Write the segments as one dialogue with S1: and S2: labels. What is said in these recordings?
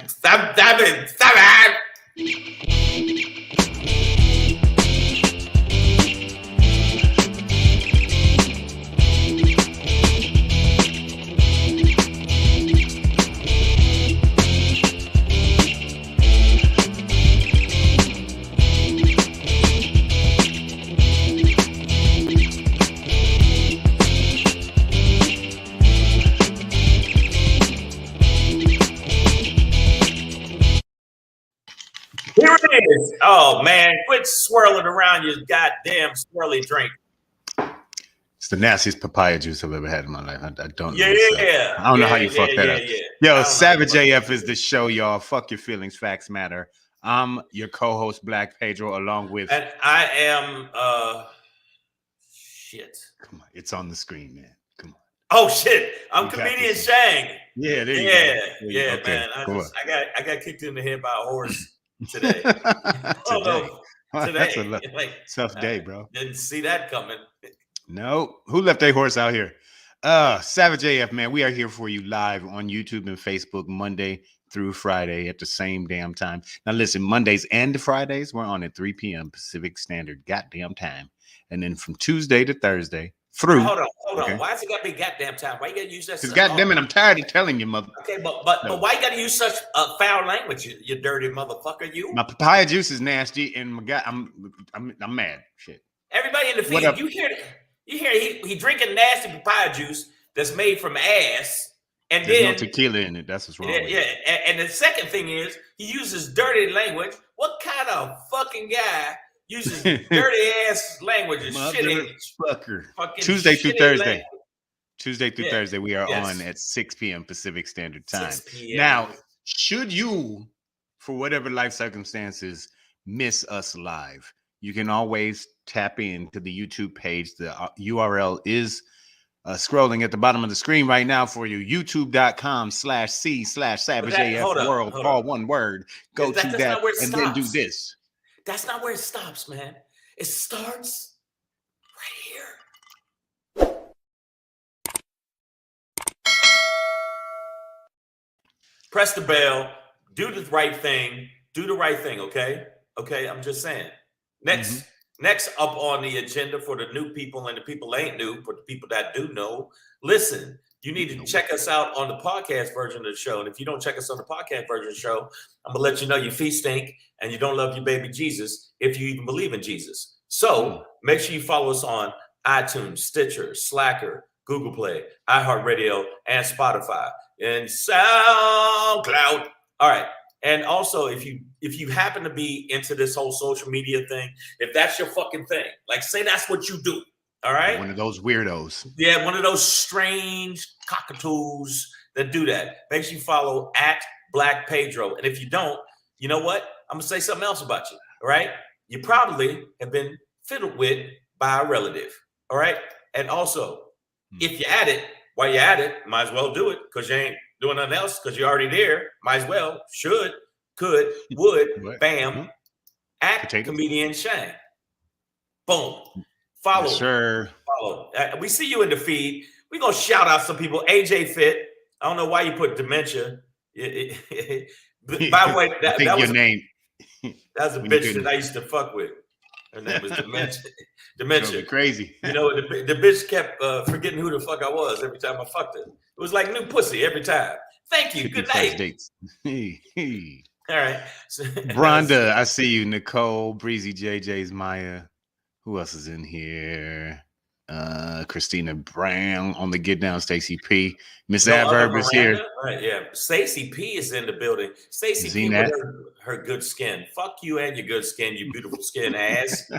S1: Stop it. Here it is. Oh man, quit swirling around your goddamn swirly drink.
S2: It's the nastiest papaya juice I've ever had in my life. I don't know.
S1: Yeah.
S2: I don't know how you fucked that up. Yo, Savage AF is the show, y'all. Fuck your feelings, facts matter. I'm your co-host, Black Pedro, along with.
S1: And I am. Shit.
S2: Come on, it's on the screen, man. Come on.
S1: Oh shit! I'm comedian Shang.
S2: Yeah, there you go.
S1: Yeah,
S2: okay,
S1: man. I got kicked in the head by a horse today.
S2: Today. That's a tough day, bro.
S1: Didn't see that coming.
S2: No. Who left their horse out here? Savage AF, man. We are here for you live on YouTube and Facebook Monday through Friday at the same damn time. Now listen, Mondays and Fridays, we're on at 3 p.m. Pacific Standard goddamn time. And then from Tuesday to Thursday through.
S1: Hold on. Why has it got to be goddamn time? Why you got to use that?
S2: Because goddamn it, I'm tired of telling you, mother.
S1: Okay, but why you got to use such foul language, you dirty motherfucker? You.
S2: My papaya juice is nasty, and my God, I'm mad. Shit.
S1: Everybody in the feed, you hear he drinking nasty papaya juice that's made from ass, and
S2: there's
S1: then
S2: no tequila in it. That's what's wrong.
S1: Yeah. And the second thing is he uses dirty language. What kind of fucking guy uses dirty ass language and shit?
S2: Tuesday through Thursday. Tuesday through Thursday, we are on at 6 p.m. Pacific Standard Time. Now, should you, for whatever life circumstances, miss us live, you can always tap into the YouTube page. The URL is scrolling at the bottom of the screen right now for you. YouTube.com/C/SavageAF World. All one word. Go to that and then do this.
S1: That's not where it stops, man. It starts right here. Press the bell. Do the right thing. Do the right thing, okay? Okay, I'm just saying. Next up on the agenda for the new people and the people that ain't new, but the people that do know, listen, you need to check us out on the podcast version of the show. And if you don't check us on the podcast version of the show, I'm going to let you know your feet stink and you don't love your baby Jesus if you even believe in Jesus. So make sure you follow us on iTunes, Stitcher, Slacker, Google Play, iHeartRadio, and Spotify, and SoundCloud. All right. And also, if you happen to be into this whole social media thing, if that's your fucking thing, like say that's what you do, all right?
S2: One of those weirdos.
S1: Yeah, one of those strange cockatoos that do that. Make sure you follow at Black Pedro. And if you don't, you know what? I'm going to say something else about you, all right? You probably have been fiddled with by a relative, all right? And also, if you're at it, while you're at it, might as well do it because you ain't doing nothing else because you're already there. Might as well, should, could, would, bam, at Comedian Shang. Boom. Follow.
S2: Yes, sir.
S1: Follow. We see you in the feed. We're going to shout out some people. AJ Fit. I don't know why you put dementia. By the way, that was
S2: your name.
S1: That was a bitch that I used to fuck with. Her name was Dementia. Dementia.
S2: Crazy.
S1: You know, the bitch kept forgetting who the fuck I was every time I fucked her. It was like new pussy every time. Thank you. Good night.
S2: Dates.
S1: All right.
S2: Bronda, I see you. Nicole, Breezy, JJ's Maya. Who else is in here? Christina Brown on the Get Down. Stacey P. Miss Adverb is here.
S1: Right, yeah. Stacey P is in the building. Stacey P with her good skin. Fuck you and your good skin, you beautiful skin ass.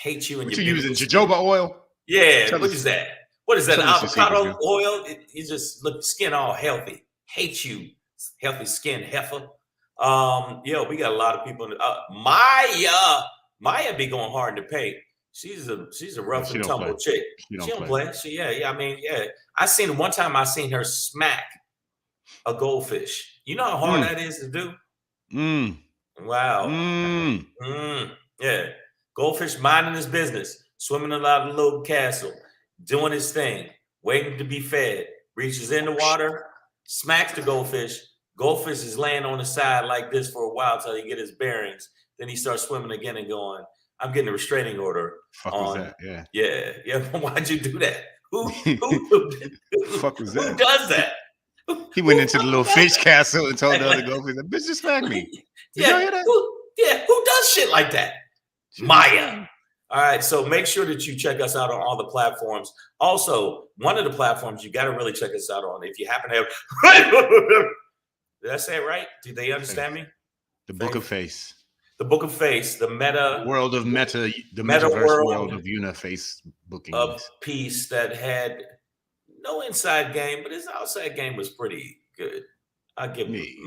S1: Hate you and
S2: what
S1: your
S2: you using jojoba oil?
S1: Yeah. What is that? What is that? Avocado oil? You just look skin all healthy. Hate you, healthy skin heifer. Yo, we got a lot of people in Maya be going hard in the paint. She's a rough and tumble chick. She don't play. I mean, I seen one time. I seen her smack a goldfish. You know how hard that is to do. Wow. Yeah, goldfish minding his business, swimming around the little castle, doing his thing, waiting to be fed. Reaches in the water, smacks the goldfish. Goldfish is laying on the side like this for a while till he get his bearings. Then he starts swimming again and going, I'm getting a restraining order.
S2: Fuck was that? Yeah.
S1: Yeah. Why'd you do that? Who
S2: fuck was that?
S1: Who does that?
S2: He went into the little fish castle and told the other goldfish, "That bitch just smacked me." Did y'all hear that?
S1: Who does shit like that? Maya. All right, so make sure that you check us out on all the platforms. Also, one of the platforms you got to really check us out on if you happen to have. Did I say it right? Do they understand me?
S2: The Book of Face.
S1: The Book of Face, the meta
S2: world of meta, the metaverse world of Uniface bookings.
S1: A piece that had no inside game, but his outside game was pretty good. I'll give me.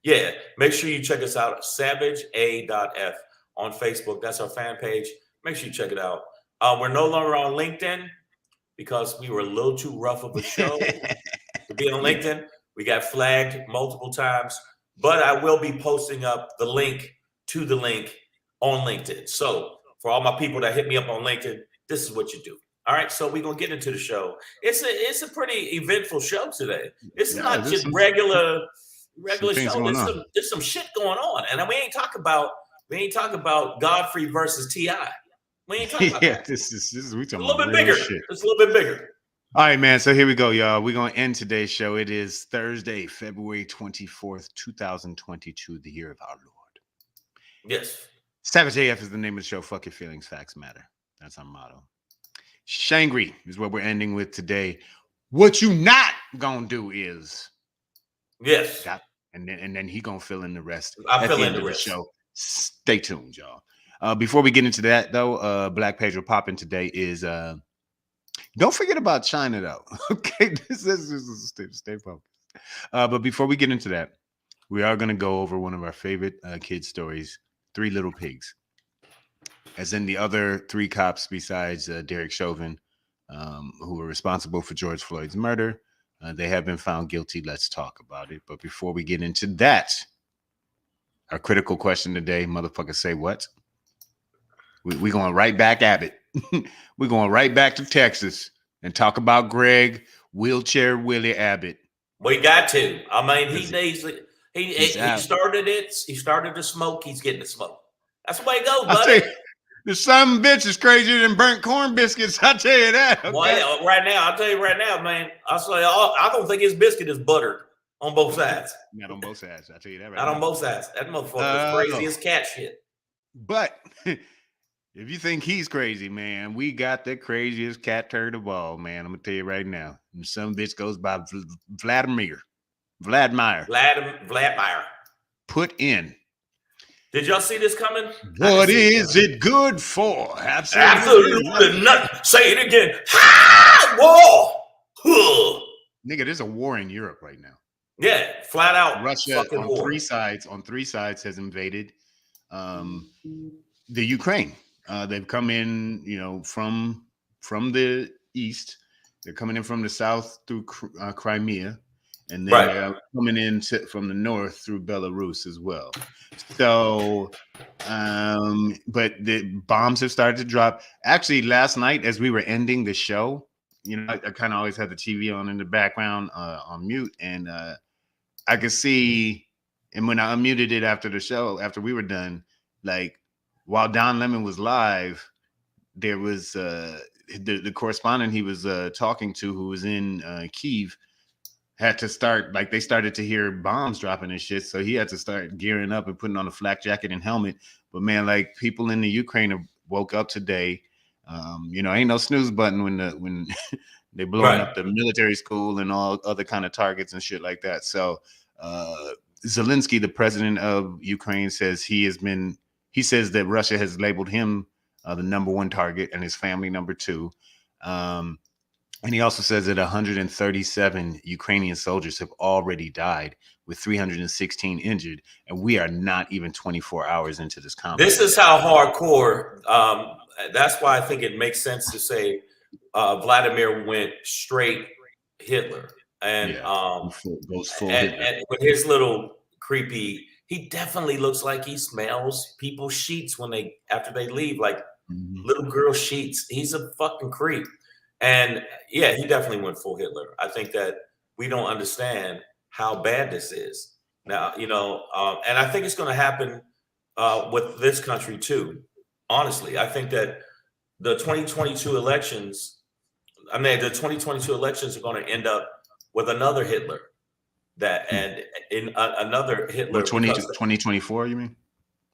S1: Yeah, make sure you check us out. SavageA.f on Facebook. That's our fan page. Make sure you check it out. We're no longer on LinkedIn because we were a little too rough of a show to be on LinkedIn. We got flagged multiple times, but I will be posting up the link to the link on LinkedIn. So for all my people that hit me up on LinkedIn, this is what you do. All right, so we're gonna get into the show. It's a pretty eventful show today. It's not just regular show. There's some shit going on, and we ain't talking about Godfrey versus T.I. We ain't talking about that.
S2: This is we talking
S1: a little
S2: about
S1: bit bigger.
S2: Shit.
S1: It's a little bit bigger.
S2: All right, man. So here we go, y'all. We're gonna end today's show. It is Thursday, February 24th, 2022, the year of our Lord.
S1: Yes.
S2: Savage AF is the name of the show. Fuck your feelings, facts matter. That's our motto. Shangry is what we're ending with today. What you not gonna do is and then he gonna fill in the rest.
S1: I fill in the rest.
S2: Show. Stay tuned, y'all. Before we get into that, though, Black Pedro popping today is don't forget about China, though. Okay, this is stay focused. But before we get into that, we are gonna go over one of our favorite kids stories, Three Little Pigs. As in the other three cops besides Derek Chauvin, who were responsible for George Floyd's murder, they have been found guilty. Let's talk about it. But before we get into that, our critical question today, motherfucker, say what? We're going right back at it. We're going right back to Texas and talk about Greg Wheelchair Willie Abbott.
S1: We got to. I mean, he started it. He started to smoke. He's getting to smoke. That's the way it goes, buddy.
S2: The son of a bitch is crazier than burnt corn biscuits. I'll tell you that. Okay?
S1: Well, I'll tell you right now, man. I don't think his biscuit is buttered on both sides.
S2: Not on both sides. I'll tell you that right
S1: Not
S2: now.
S1: on both sides. That motherfucker is crazy as cat shit.
S2: But if you think he's crazy, man, we got the craziest cat turd of all, man. I'm going to tell you right now. And some bitch goes by Vladimir. Put in.
S1: Did y'all see this coming?
S2: What is it good for?
S1: Absolutely nothing. Say it again. War.
S2: Nigga, there's a war in Europe right now.
S1: Yeah, flat out.
S2: Russia on three sides has invaded the Ukraine. They've come in, from the east. They're coming in from the south through Crimea. And then they're coming in from the north through Belarus as well. So, but the bombs have started to drop. Actually, last night as we were ending the show, I kind of always had the TV on in the background on mute, and I could see. And when I unmuted it after the show, after we were done, like while Don Lemon was live, there was the correspondent he was talking to, who was in Kyiv, had to start, like, they started to hear bombs dropping and shit. So he had to start gearing up and putting on a flak jacket and helmet. But man, like, people in the Ukraine woke up today. Ain't no snooze button when they blowing up the military school and all other kind of targets and shit like that. So Zelensky, the president of Ukraine, says he says that Russia has labeled him the number one target and his family number two. And he also says that 137 Ukrainian soldiers have already died, with 316 injured, and we are not even 24 hours into this combat.
S1: This is how hardcore. That's why I think it makes sense to say Vladimir went straight Hitler, and
S2: goes full
S1: and with his little creepy. He definitely looks like he smells people's sheets after they leave, like little girl sheets. He's a fucking creep. And yeah, he definitely went full Hitler. I think that we don't understand how bad this is. Now, and I think it's going to happen with this country too. Honestly, I think that the 2022 elections, the 2022 elections are going to end up with another Hitler. And in another Hitler.
S2: 2024, you mean?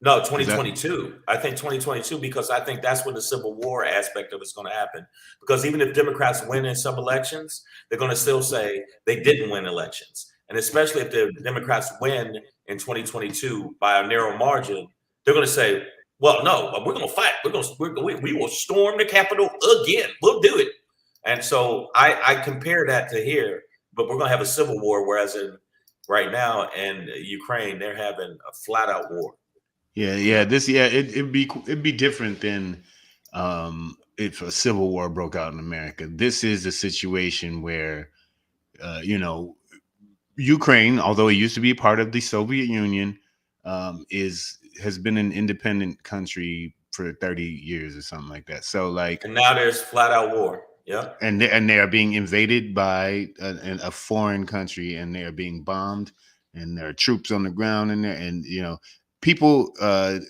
S1: No, 2022. I think 2022, because I think that's when the Civil War aspect of it's going to happen. Because even if Democrats win in some elections, they're going to still say they didn't win elections. And especially if the Democrats win in 2022 by a narrow margin, they're going to say, well, no, we're going to fight. We will storm the Capitol again. We'll do it. And so I compare that to here, but we're going to have a civil war, whereas right now in Ukraine, they're having a flat out war.
S2: It'd be different than if a civil war broke out in America. This is a situation where Ukraine, although it used to be part of the Soviet Union, has been an independent country for 30 years or something like that. So
S1: and now there's flat out war. Yeah,
S2: and they are being invaded by a foreign country, and they are being bombed, and there are troops on the ground in there, and people, the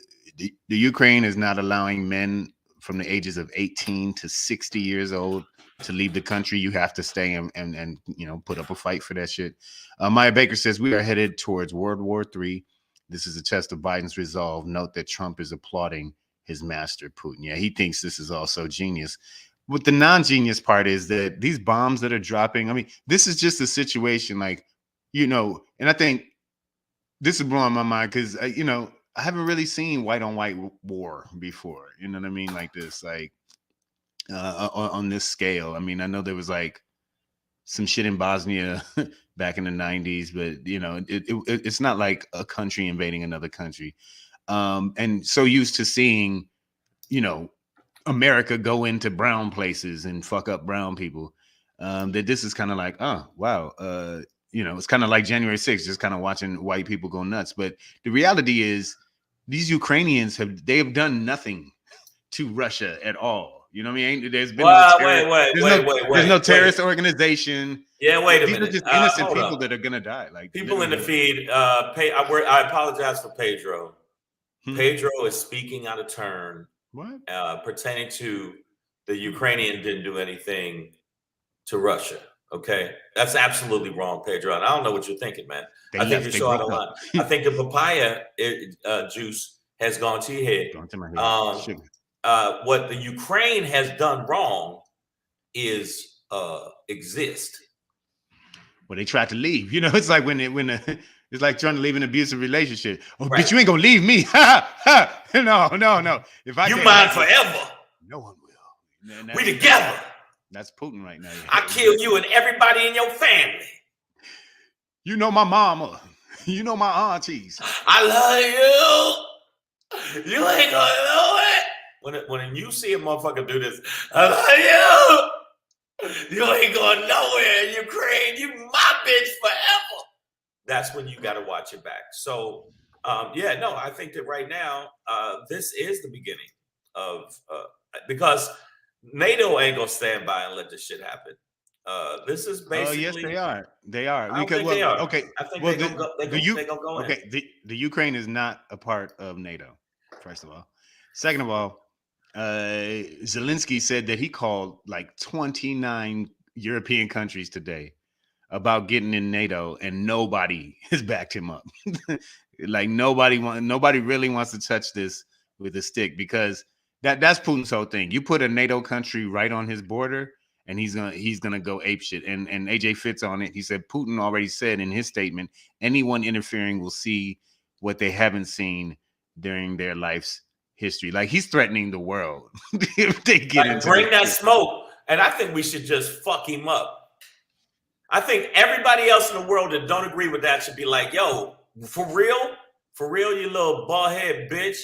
S2: Ukraine is not allowing men from the ages of 18 to 60 years old to leave the country. You have to stay and put up a fight for that shit. Maya Baker says we are headed towards World War III. This is a test of Biden's resolve. Note that Trump is applauding his master, Putin. Yeah, he thinks this is also genius. But the non-genius part is that these bombs that are dropping, I mean, this is just a situation and I think this is blowing my mind because, I haven't really seen white on white war before. You know what I mean? Like this, on this scale. I mean, I know there was some shit in Bosnia back in the 90s, but, it's not like a country invading another country. And so used to seeing, America go into brown places and fuck up brown people, that this is kind of like, oh, wow. It's kind of like January 6th, just kind of watching white people go nuts. But the reality is these Ukrainians they have done nothing to Russia at all. You know what I mean? There's been there's no terrorist organization.
S1: Yeah, wait a
S2: minute. These are just innocent people that are gonna die. Like
S1: people in the feed. I apologize for Pedro. Pedro is speaking out of turn.
S2: What?
S1: Pertaining to the Ukrainian didn't do anything to Russia. Okay, that's absolutely wrong, Pedro. And I don't know what you're thinking, man. I think you're so out of line. I think the papaya juice has gone to your head.
S2: Gone to my head.
S1: What the Ukraine has done wrong is exist.
S2: Well, they tried to leave. It's like when it's like trying to leave an abusive relationship. Oh,
S1: right.
S2: Bitch, you ain't gonna leave me. No. If I
S1: you mine forever.
S2: No one will.
S1: We together.
S2: That's Putin right now.
S1: I kill you and everybody in your family.
S2: You know my mama. You know my aunties.
S1: I love you. You ain't gonna know it. When you see a motherfucker do this, I love you. You ain't going nowhere in Ukraine. You my bitch forever. That's when you got to watch it back. So, I think that right now, this is the beginning of because NATO ain't gonna stand by and let this shit happen. This is basically.
S2: Oh yes, they are. They are.
S1: I think they are.
S2: Okay.
S1: I think they're gonna go in.
S2: Okay. The Ukraine is not a part of NATO. First of all. Second of all, Zelensky said that he called 29 European countries today about getting in NATO, and nobody has backed him up. Nobody really wants to touch this with a stick, because that's Putin's whole thing. You put a NATO country right on his border, and he's gonna go apeshit. And AJ Fitz on it. He said Putin already said in his statement, anyone interfering will see what they haven't seen during their life's history. Like, he's threatening the world if they get into
S1: bring that smoke. And I think we should just fuck him up. I think everybody else in the world that don't agree with that should be like, yo, for real, you little bald head bitch.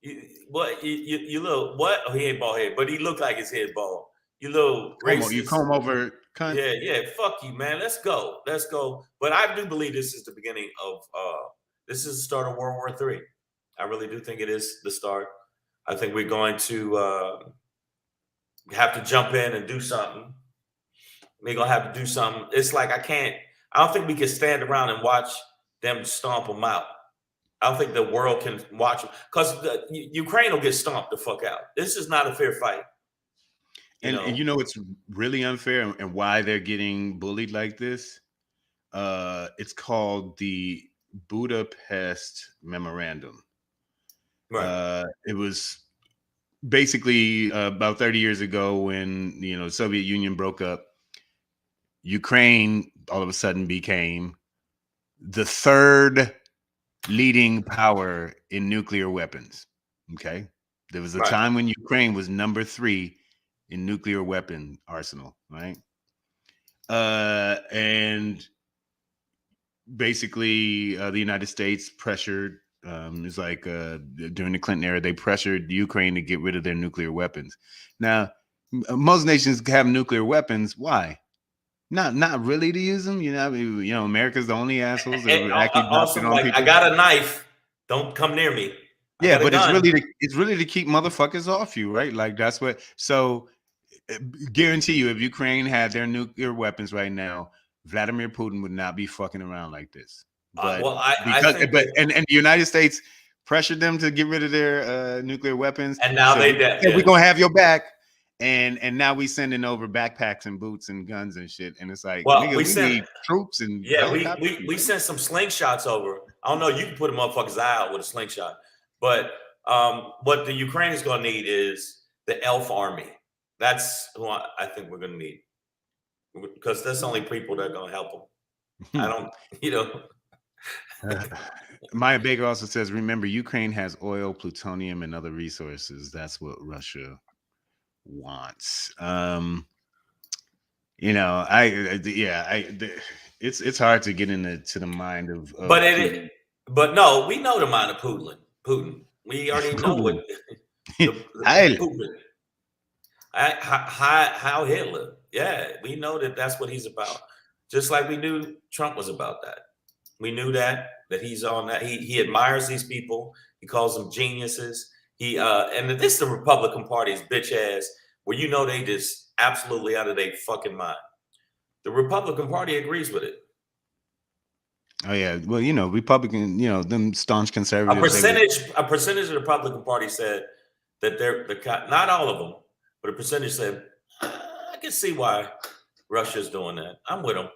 S1: You little what? Oh, he ain't bald head, but he looked like his head bald. You little racist.
S2: You comb over cunt.
S1: Yeah. Fuck you, man. Let's go. But I do believe this is the beginning of this is the start of World War III. I really do think it is the start. I think we're going to have to jump in and do something. We're gonna have to do something. It's like I don't think we can stand around and watch them stomp them out. I don't think the world can watch them because Ukraine will get stomped the fuck out. This is not a fair fight.
S2: And you know it's really unfair and why they're getting bullied like this? It's called the Budapest Memorandum.
S1: Right.
S2: It was basically about 30 years ago when the Soviet Union broke up. Ukraine all of a sudden became the third leading power in nuclear weapons. Okay, there was a time when Ukraine was number 3 in nuclear weapon arsenal, right? And basically the United States pressured, it's like during the Clinton era, they pressured Ukraine to get rid of their nuclear weapons. Now, most nations have nuclear weapons. Why? Not really to use them. America's the only assholes that actually dropped it on people.
S1: I got a knife. Don't come near me.
S2: Yeah, but it's really to keep motherfuckers off you, right? Like that's what. So, guarantee you, if Ukraine had their nuclear weapons right now, Vladimir Putin would not be fucking around like this. But the United States pressured them to get rid of their nuclear weapons,
S1: and now
S2: we're gonna have your back. And now we sending over backpacks and boots and guns and shit, and it's like,
S1: well,
S2: nigga, we need troops and
S1: we sent some slingshots over. I don't know, you can put a motherfucker's eye out with a slingshot, but what the Ukraine is going to need is the elf army. That's who I think we're going to need, because that's the only people that are going to help them. I don't,
S2: Maya Baker also says, remember, Ukraine has oil, plutonium, and other resources. That's what Russia wants. It's hard to get into the mind of
S1: but no, we know the mind of Putin. We already know what Putin. How Hitler. Yeah, we know that's what he's about. Just like we knew Trump was about that. We knew that he's on that. He admires these people. He calls them geniuses. And this is the Republican Party's bitch ass, where they just absolutely out of their fucking mind. The Republican Party agrees with it.
S2: Oh yeah, well, Republican, them staunch conservatives.
S1: A percentage of the Republican Party said that they're not all of them, but a percentage said, I can see why Russia's doing that. I'm with them.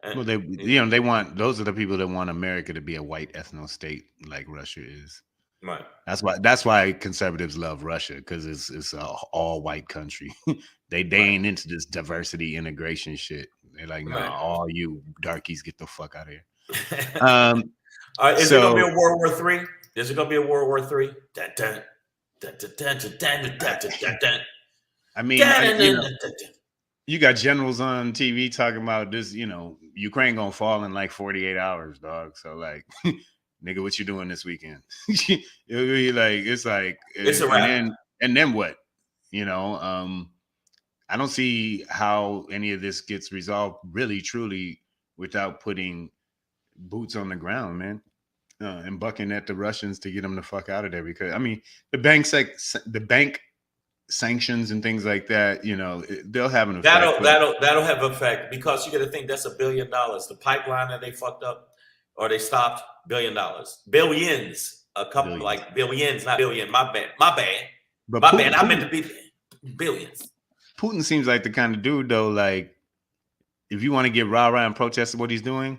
S2: And, well, they want, those are the people that want America to be a white ethno state like Russia is.
S1: Right.
S2: That's why conservatives love Russia, because it's a all white country. they ain't into this diversity integration shit. They're like, no, all you darkies get the fuck out of here.
S1: Is it gonna be a World War III? Is it gonna be a World War III?
S2: I mean, you got generals on TV talking about this. Ukraine gonna fall in like 48 hours, dog. So like, nigga, what you doing this weekend? It's a wrap. And then what? I don't see how any of this gets resolved really, truly, without putting boots on the ground, man, and bucking at the Russians to get them the fuck out of there. Because I mean, the bank sanctions and things like that, they'll have an effect.
S1: That'll have an effect, because you got to think that's $1 billion. The pipeline that they fucked up or they stopped, $1 billion, billions, a couple billions. Like billions, not billion. My bad. But my bad. I meant to be billions.
S2: Putin seems like the kind of dude, though. Like, if you want to get rah-rah and protest what he's doing,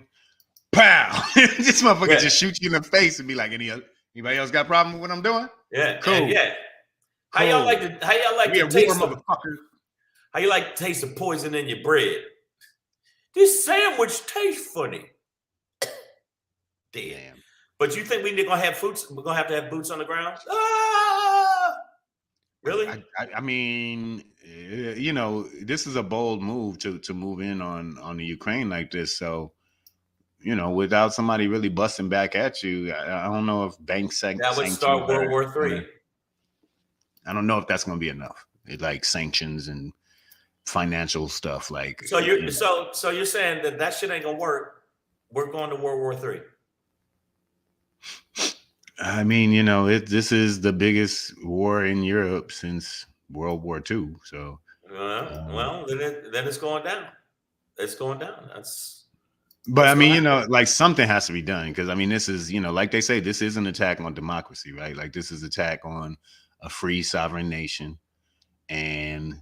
S2: pow! This motherfucker just shoot you in the face and be like, anybody else got a problem with what I'm doing?
S1: Yeah,
S2: cool.
S1: Yeah. How y'all like to taste
S2: motherfucker?
S1: How you like to taste the poison in your bread? This sandwich tastes funny. Damn. But you think we're gonna have boots? We're gonna have to have boots on the ground? Really?
S2: I mean, this is a bold move to move in on the Ukraine like this. So, without somebody really busting back at you, I don't know if
S1: that would start World War III.
S2: I don't know if that's going to be enough. Like sanctions and financial stuff. Like,
S1: so you're saying that shit ain't gonna work. We're going to World War III.
S2: I mean, this is the biggest war in Europe since World War II. So,
S1: well, then it's going down. It's going down.
S2: But I mean, like something has to be done because I mean, this is, like they say, this is an attack on democracy, right? Like this is an attack on a free sovereign nation, and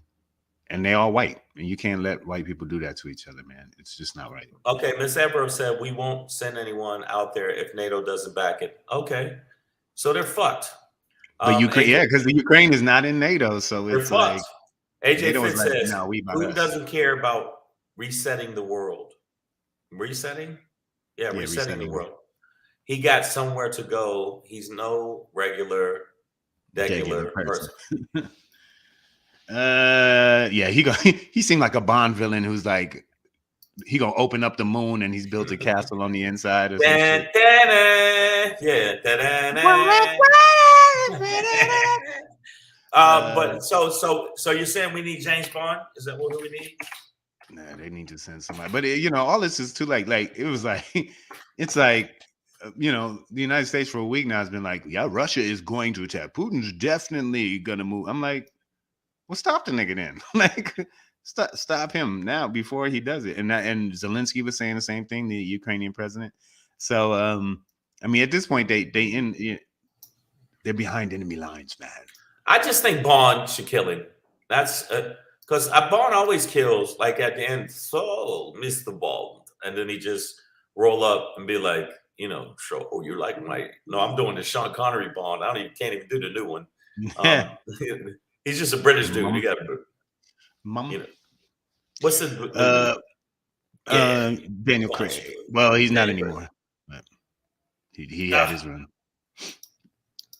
S2: they all white, and you can't let white people do that to each other, man. It's just not right.
S1: Okay, Ms. Abrams said we won't send anyone out there if NATO doesn't back it. Okay, so they're fucked.
S2: But Ukraine, because the Ukraine is not in NATO, so it's like
S1: AJ Fitz says Putin doesn't care about resetting the world. Resetting? Yeah, resetting the world. He got somewhere to go. He's no regular person.
S2: Yeah, he seemed like a Bond villain who's like he gonna open up the moon and he's built a castle on the inside or something.
S1: But so you're saying we need James Bond? Is that what we need?
S2: Nah, they need to send somebody. But all this is too like it was like it's like the United States for a week now has been like, yeah, Russia is going to attack. Putin's definitely gonna move. I'm like, well, stop the nigga then. Like, stop him now before he does it. And Zelensky was saying the same thing, the Ukrainian president. So I mean, at this point, they're behind enemy lines, man.
S1: I just think Bond should kill him. That's because Bond always kills, like at the end, so Mr. Bond. And then he just roll up and be like, so you like no, I'm doing the Sean Connery Bond. Can't even do the new one. He's just a British dude. You got to, what's the
S2: Daniel Craig? Well, he's not anymore. But he had his run.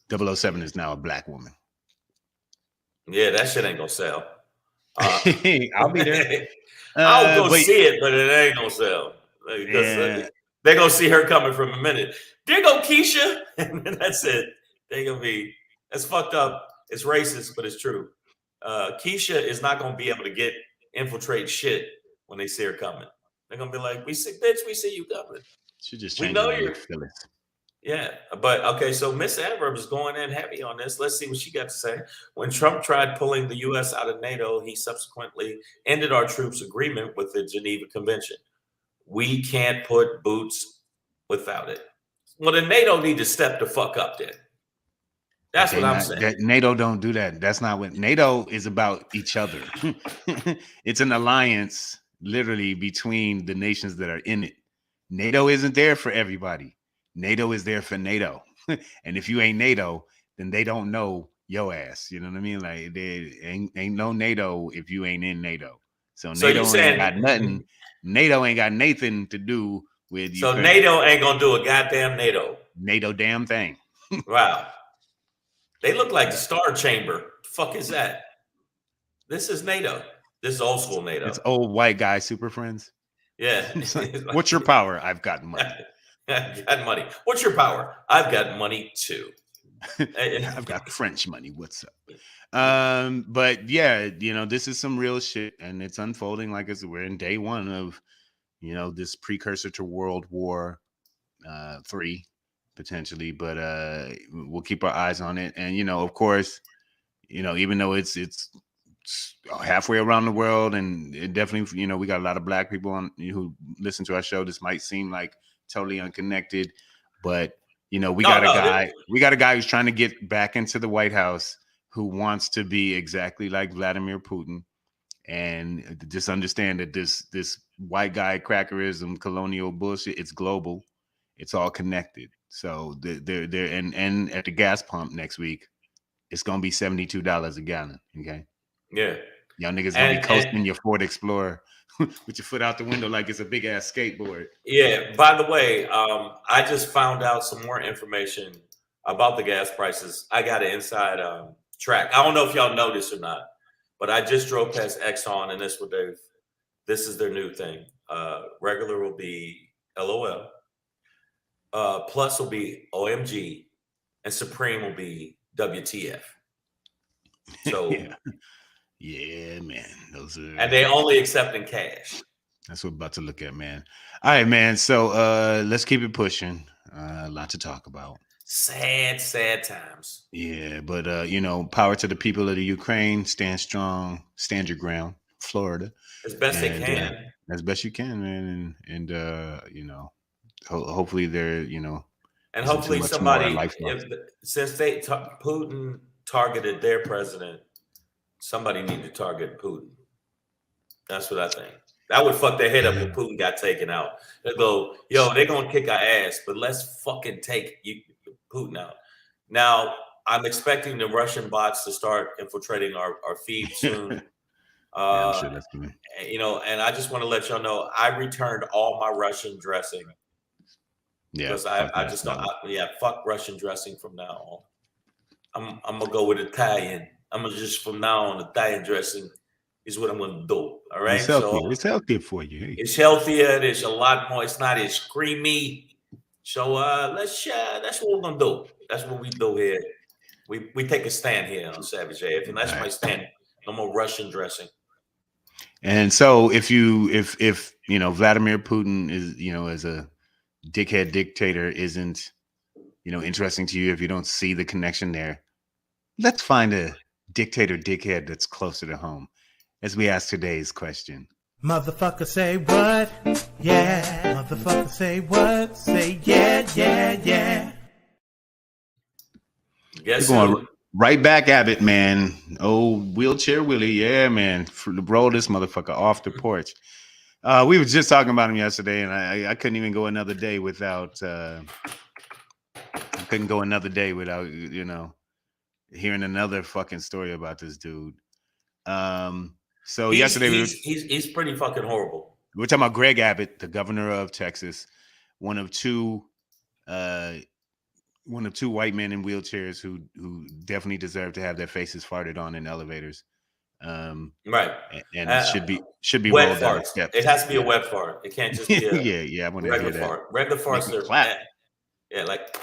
S2: 007 is now a black woman.
S1: Yeah, that shit ain't gonna sell.
S2: I'll be there.
S1: I'll go see it, but it ain't gonna sell. They're gonna see her coming from a minute. There go Keisha, and that's it. That's fucked up. It's racist, but it's true. Keisha is not gonna be able to infiltrate shit when they see her coming. They're gonna be like, "We see, bitch, we see you coming."
S2: She just
S1: we know you're Phyllis. Yeah, but okay, so Miss Abrams is going in heavy on this. Let's see what she got to say. When Trump tried pulling the U.S. out of NATO, he subsequently ended our troops' agreement with the Geneva Convention. We can't put boots without it. Well, then NATO need to step the fuck up then. That's what I'm saying.
S2: NATO don't do that. That's not what NATO is about. Each other. It's an alliance, literally, between the nations that are in it. NATO isn't there for everybody. NATO is there for NATO. And if you ain't NATO, then they don't know your ass. You know what I mean? Like, they ain't no NATO if you ain't in NATO. So NATO ain't got nothing. NATO ain't got nothing to do with you.
S1: So NATO ain't gonna do a goddamn
S2: NATO damn thing.
S1: Wow. They look like the Star Chamber. The fuck is that? This is NATO. This is old school NATO.
S2: It's old white guy super friends.
S1: Yeah.
S2: What's your power? I've got money.
S1: I've got money. What's your power? I've got money too.
S2: I've got French money. What's up? But yeah, this is some real shit, and it's unfolding like we're in day one of, this precursor to World War III, potentially. But we'll keep our eyes on it, and of course, even though it's halfway around the world, and it definitely, we got a lot of black people on who listen to our show. This might seem like totally unconnected, but we got a guy who's trying to get back into the White House, who wants to be exactly like Vladimir Putin, and just understand that this white guy crackerism, colonial bullshit, it's global, it's all connected. So they're and at the gas pump next week, it's gonna be $72 a gallon. Okay,
S1: yeah,
S2: y'all niggas gonna be coasting your Ford Explorer with your foot out the window like it's a big ass skateboard.
S1: Yeah. By the way, I just found out some more information about the gas prices. I got an inside track. I don't know if y'all know this or not, but I just drove past Exxon, and this is their new thing. Regular will be LOL. Plus will be OMG, and Supreme will be WTF. So.
S2: Yeah, man. Those are,
S1: and they only accept in cash.
S2: That's what we're about to look at, man. All right, man. So let's keep it pushing. A lot to talk about.
S1: Sad times.
S2: Yeah, but power to the people of the Ukraine. Stand strong. Stand your ground. Florida.
S1: As best they can.
S2: as best you can, man, and you know, hopefully there, you know,
S1: and
S2: isn't too
S1: hopefully
S2: much more
S1: somebody,
S2: life lost.
S1: since Putin targeted their president, somebody need to target Putin. That's what I think. That would fuck their head up if Putin got taken out. They go, yo, they're gonna kick our ass, but let's fucking take Putin out. Now, I'm expecting the Russian bots to start infiltrating our feed soon.
S2: Yeah, I'm sure that's gonna.
S1: You know, and I just want to let y'all know I returned all my Russian dressing.
S2: Yeah,
S1: because I just don't. Fuck Russian dressing from now on. I'm gonna go with Italian. I'm gonna just from now on Italian dressing is what I'm gonna do. All right,
S2: it's healthier. It's healthier for you. Hey.
S1: It's healthier. There's a lot more. It's not as creamy. So that's what we're gonna do. That's what we do here. We take a stand here on Savage AF, and that's my stand. No more Russian dressing.
S2: And so if you know Vladimir Putin is, you know, as a dickhead dictator isn't, you know, interesting to you, if you don't see the connection there, let's find a dictator dickhead that's closer to home as we ask today's question.
S3: Motherfucker say what? Yeah. Motherfucker say what? Say yeah.
S1: Guess
S2: We're going
S1: who?
S2: right back at it, man. Oh, wheelchair Willie. Yeah, man. Roll this motherfucker off the porch. We were just talking about him yesterday, and I couldn't even go another day without you know, hearing another fucking story about this dude. So yesterday
S1: he's pretty fucking horrible.
S2: We're talking about Greg Abbott, the governor of Texas, one of two white men in wheelchairs who definitely deserve to have their faces farted on in elevators.
S1: Right.
S2: And should be
S1: wet
S2: rolled down the
S1: farts.
S2: steps.
S1: It has to be a wet fart. It can't just be a
S2: I want to
S1: regular
S2: hear that.
S1: fart. Regular farts are
S2: clap.
S1: Yeah, like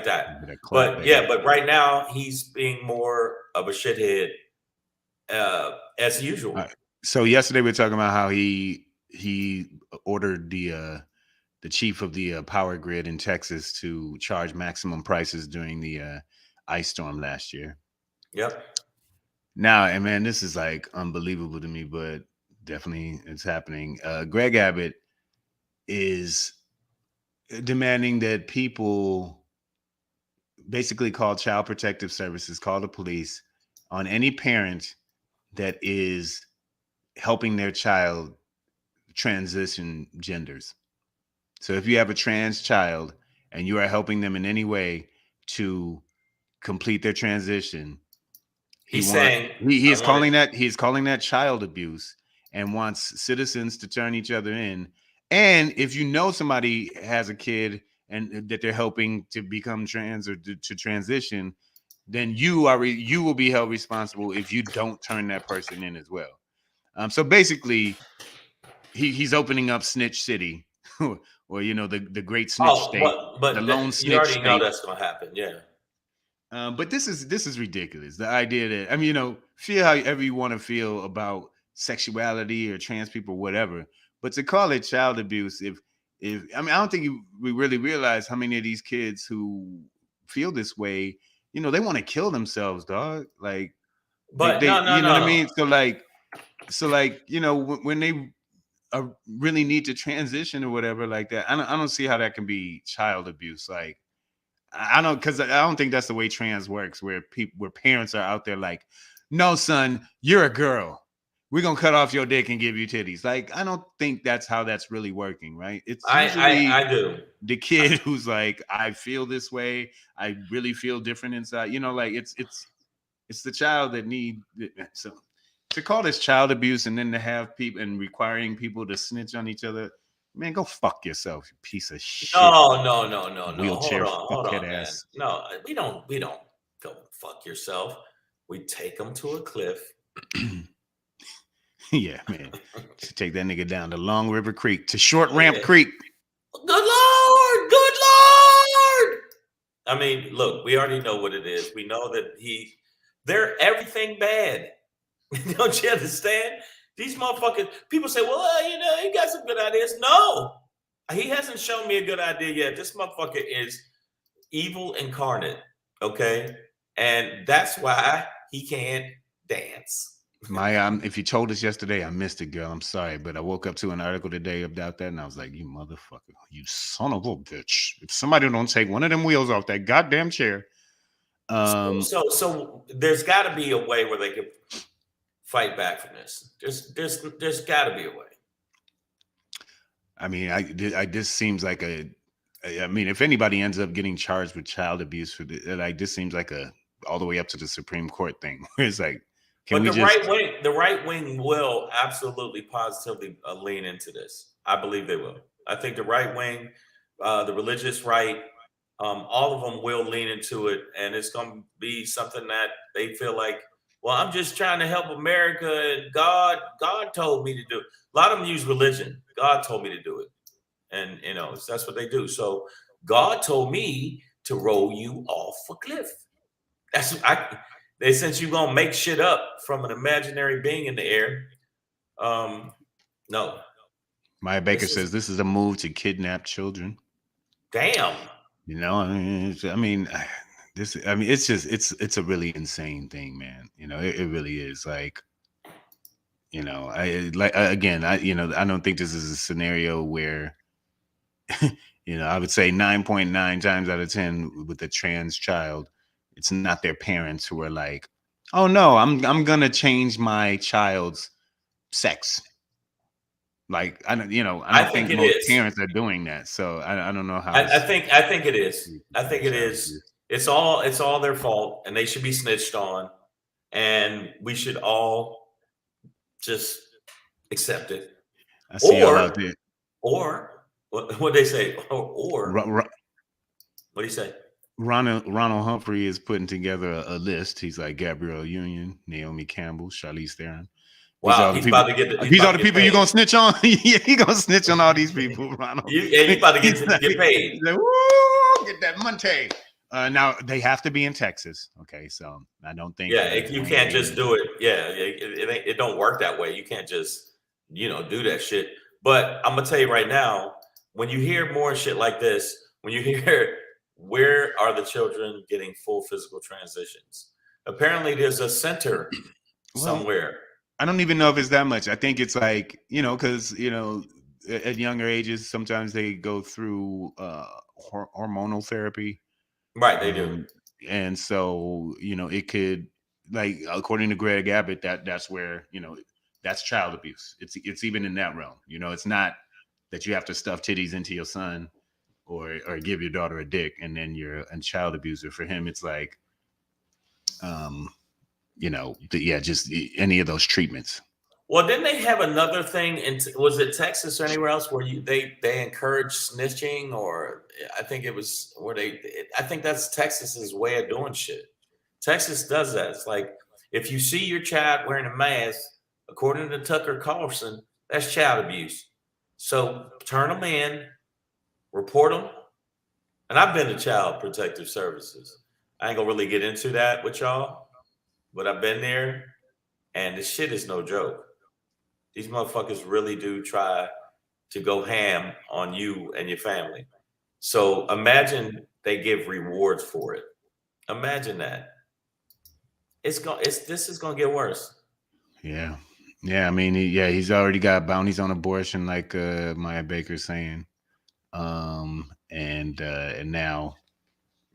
S1: that. But baby. Yeah, but right now he's being more of a shithead as usual.
S2: Right. So yesterday we were talking about how he ordered the chief of the power grid in Texas to charge maximum prices during the ice storm last year.
S1: Yep.
S2: Now, and man, this is like unbelievable to me, but definitely it's happening. Greg Abbott is demanding that people basically call Child Protective Services, call the police on any parent that is helping their child transition genders. So if you have a trans child and you are helping them in any way to complete their transition, he is calling that child abuse and wants citizens to turn each other in. And if you know somebody has a kid and that they're helping to become trans or to transition, then you will be held responsible if you don't turn that person in as well. So basically, he's opening up Snitch City, or you know the great snitch state,
S1: but
S2: the lone snitch
S1: you already
S2: state.
S1: know that's gonna happen, yeah.
S2: But this is ridiculous. The idea that, I mean, you know, feel however you want to feel about sexuality or trans people, whatever. But to call it child abuse, if I mean, I don't think we really realize how many of these kids who feel this way, you know, they want to kill themselves, dog. Like,
S1: but
S2: you know what I mean? So like, you know, when they really need to transition or whatever like that, I don't see how that can be child abuse. Like, I don't think that's the way trans works, where parents are out there like, no, son, you're a girl. We're going to cut off your dick and give you titties. Like, I don't think that's how that's really working, right? It's usually
S1: I do.
S2: The kid who's like, I feel this way. I really feel different inside. You know, like it's the child that so to call this child abuse and then to have people and requiring people to snitch on each other. Man, go fuck yourself, you piece of shit.
S1: No.
S2: Wheelchair
S1: Hold on,
S2: ass.
S1: Man. No, we don't go fuck yourself. We take them to a cliff.
S2: Yeah, man. To take that nigga down to Long River Creek, to Short Ramp Creek.
S1: Good Lord. I mean, look, we already know what it is. We know that they're everything bad. Don't you understand? These motherfuckers, people say, well, you know, he got some good ideas. No, he hasn't shown me a good idea yet. This motherfucker is evil incarnate, okay? And that's why he can't dance.
S2: If you told us yesterday, I missed it, girl. I'm sorry, but I woke up to an article today about that, and I was like, "You motherfucker, you son of a bitch! If somebody don't take one of them wheels off that goddamn chair."
S1: So there's got to be a way where they can fight back from this. There's got to be a way.
S2: I mean, this seems like I mean, if anybody ends up getting charged with child abuse for this seems like all the way up to the Supreme Court thing. It's like,
S1: the right wing will absolutely positively lean into this. I believe they will. I think the right wing, the religious right, all of them will lean into it, and it's going to be something that they feel like, well, I'm just trying to help America, and God told me to do it. A lot of them use religion. God told me to do it, and that's what they do. So God told me to roll you off a cliff. Since you're gonna make shit up from an imaginary being in the air. No.
S2: Maya Baker says this is a move to kidnap children.
S1: Damn.
S2: It's a really insane thing, man. It really is. Like, I don't think this is a scenario where, I would say 9.9 times out of 10 with a trans child, it's not their parents who are like, oh no, I'm gonna change my child's sex. Like, I don't think most parents are doing that. So I don't know how.
S1: I think it is. I think it is. It's all their fault, and they should be snitched on, and we should all just accept it.
S2: I see y'all out there.
S1: Or what they say? Or what do you say?
S2: Ronald Humphrey is putting together a list. He's like Gabrielle Union, Naomi Campbell, Charlize Theron.
S1: Wow, he's about to get.
S2: These are the people you're gonna snitch on. Yeah, he gonna snitch on all these people, Ronald.
S1: He's about to get paid.
S2: Like, woo, get that money. Now they have to be in Texas. Okay, so I don't think.
S1: Yeah, you can't just do it. Yeah, it don't work that way. You can't just do that shit. But I'm gonna tell you right now, when you hear more shit like this, when you hear where are the children getting full physical transitions, apparently there's a center somewhere.
S2: I don't even know if it's that much. I think it's like, because, at younger ages, sometimes they go through hormonal therapy.
S1: Right, they do.
S2: And so, it could, like, according to Greg Abbott, that's where, that's child abuse. It's even in that realm. It's not that you have to stuff titties into your son or give your daughter a dick and then you're a child abuser. For him, it's like, just any of those treatments.
S1: Well, didn't they have another thing? Was it Texas or anywhere else where they encourage snitching? Or I think it was where I think that's Texas's way of doing shit. Texas does that. It's like, if you see your child wearing a mask, according to Tucker Carlson, that's child abuse. So turn them in, report them. And I've been to Child Protective Services. I ain't gonna really get into that with y'all, but I've been there, and this shit is no joke. These motherfuckers really do try to go ham on you and your family. So imagine they give rewards for it. Imagine that. This is gonna get worse.
S2: Yeah. I mean, he's already got bounties on abortion, like Maya Baker's saying. And now,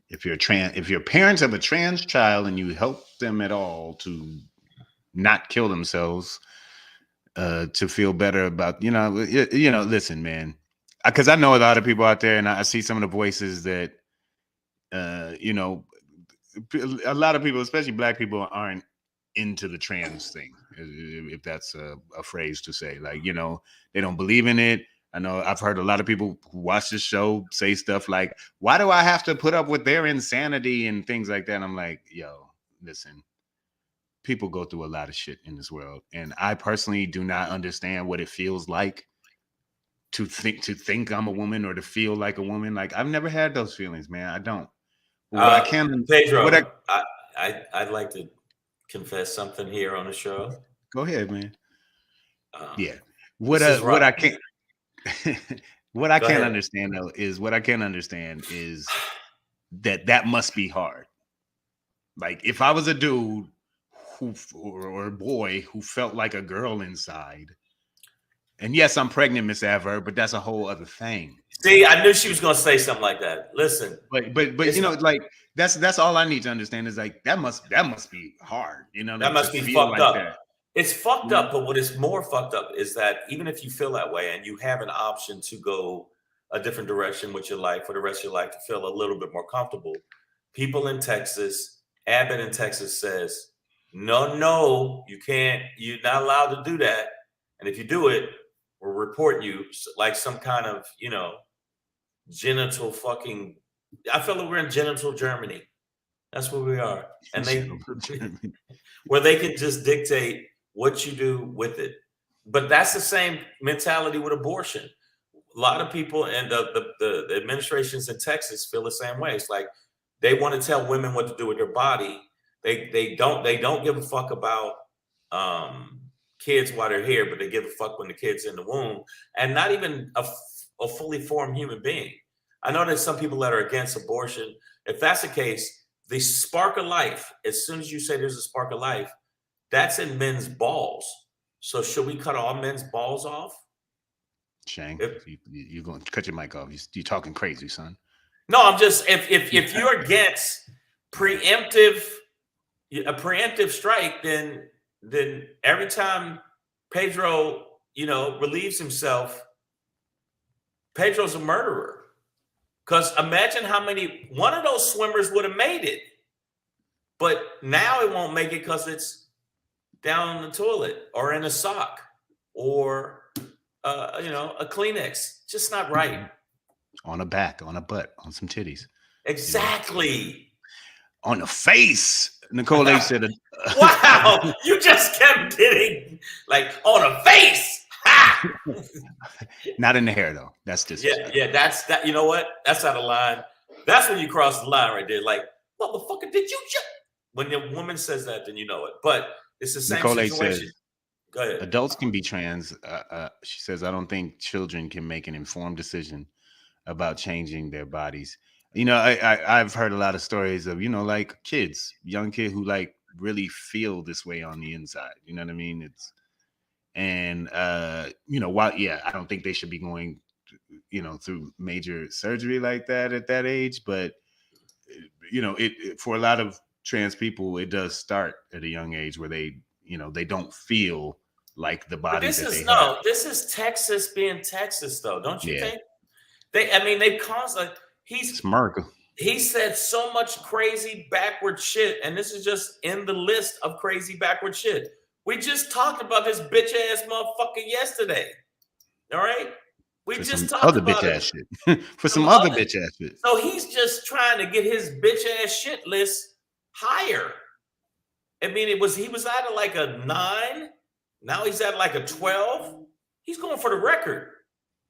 S2: if your parents have a trans child and you help them at all to not kill themselves, to feel better about, listen, man, because I know a lot of people out there, and I see some of the voices that, a lot of people, especially Black people, aren't into the trans thing, if that's a phrase to say. Like, they don't believe in it. I know I've heard a lot of people who watch this show say stuff like, why do I have to put up with their insanity and things like that? And I'm like, yo, listen, people go through a lot of shit in this world. And I personally do not understand what it feels like to think I'm a woman or to feel like a woman. Like, I've never had those feelings, man. I don't.
S1: I can, Pedro, I'd like to confess something here on the show.
S2: Go ahead, man. What I can't understand though is that must be hard. Like, if I was a dude or a boy who felt like a girl inside. And yes, I'm pregnant, Miss Aver, but that's a whole other thing.
S1: See, I knew she was gonna say something like that. Listen,
S2: but you know, like that's all I need to understand is like that must be hard. You know,
S1: that
S2: like,
S1: must be fucked up.
S2: That.
S1: It's fucked up, but what is more fucked up is that even if you feel that way and you have an option to go a different direction with your life for the rest of your life to feel a little bit more comfortable, people in Texas, Abbott in Texas says, no, you can't. You're not allowed to do that. And if you do it, we'll report you like some kind of, you know, genital fucking. I feel like we're in genital Germany. That's where we are. And where they can just dictate what you do with it. But that's the same mentality with abortion. A lot of people and the administrations in Texas feel the same way. It's like they want to tell women what to do with their body. They don't give a fuck about kids while they're here, but they give a fuck when the kid's in the womb, and not even a fully formed human being. I know there's some people that are against abortion. If that's the case, the spark of life, as soon as you say there's a spark of life, that's in men's balls. So should we cut all men's balls off?
S2: Shang, you're going to cut your mic off. You're talking crazy, son.
S1: No, I'm just, if you're against a preemptive strike, then every time Pedro, you know, relieves himself, Pedro's a murderer. Because imagine how many, one of those swimmers would have made it. But now it won't make it because it's down in the toilet or in a sock or, you know, a Kleenex. Just not right.
S2: On a back, on a butt, on some titties.
S1: Exactly.
S2: You know? On the face. Nicole A said,
S1: wow, you just kept getting like on a face. Ha!
S2: Not in the hair though. That's disrespectful.
S1: Yeah, that's that. You know what? That's out of line. That's when you cross the line right there. Like, motherfucker, did you just? When the woman says that, then you know it. But it's the same
S2: Nicole
S1: situation.
S2: Says,
S1: go ahead.
S2: Adults can be trans. She says, I don't think children can make an informed decision about changing their bodies. You know, I've heard a lot of stories of, you know, like kids, young kid who like really feel this way on the inside. You know what I mean? You know, I don't think they should be going, you know, through major surgery like that at that age. But, you know, it for a lot of trans people, it does start at a young age where they, you know, they don't feel like the body that they have.
S1: This is Texas being Texas, though, don't you think? They constantly. He's America. He said so much crazy backward shit, and this is just in the list of crazy backward shit. We just talked about this bitch ass motherfucker yesterday. All right, we just talked about
S2: bitch ass shit. For some other bitch ass shit.
S1: So he's just trying to get his bitch ass shit list higher. I mean, he was at like a 9. Now he's at like a 12. He's going for the record,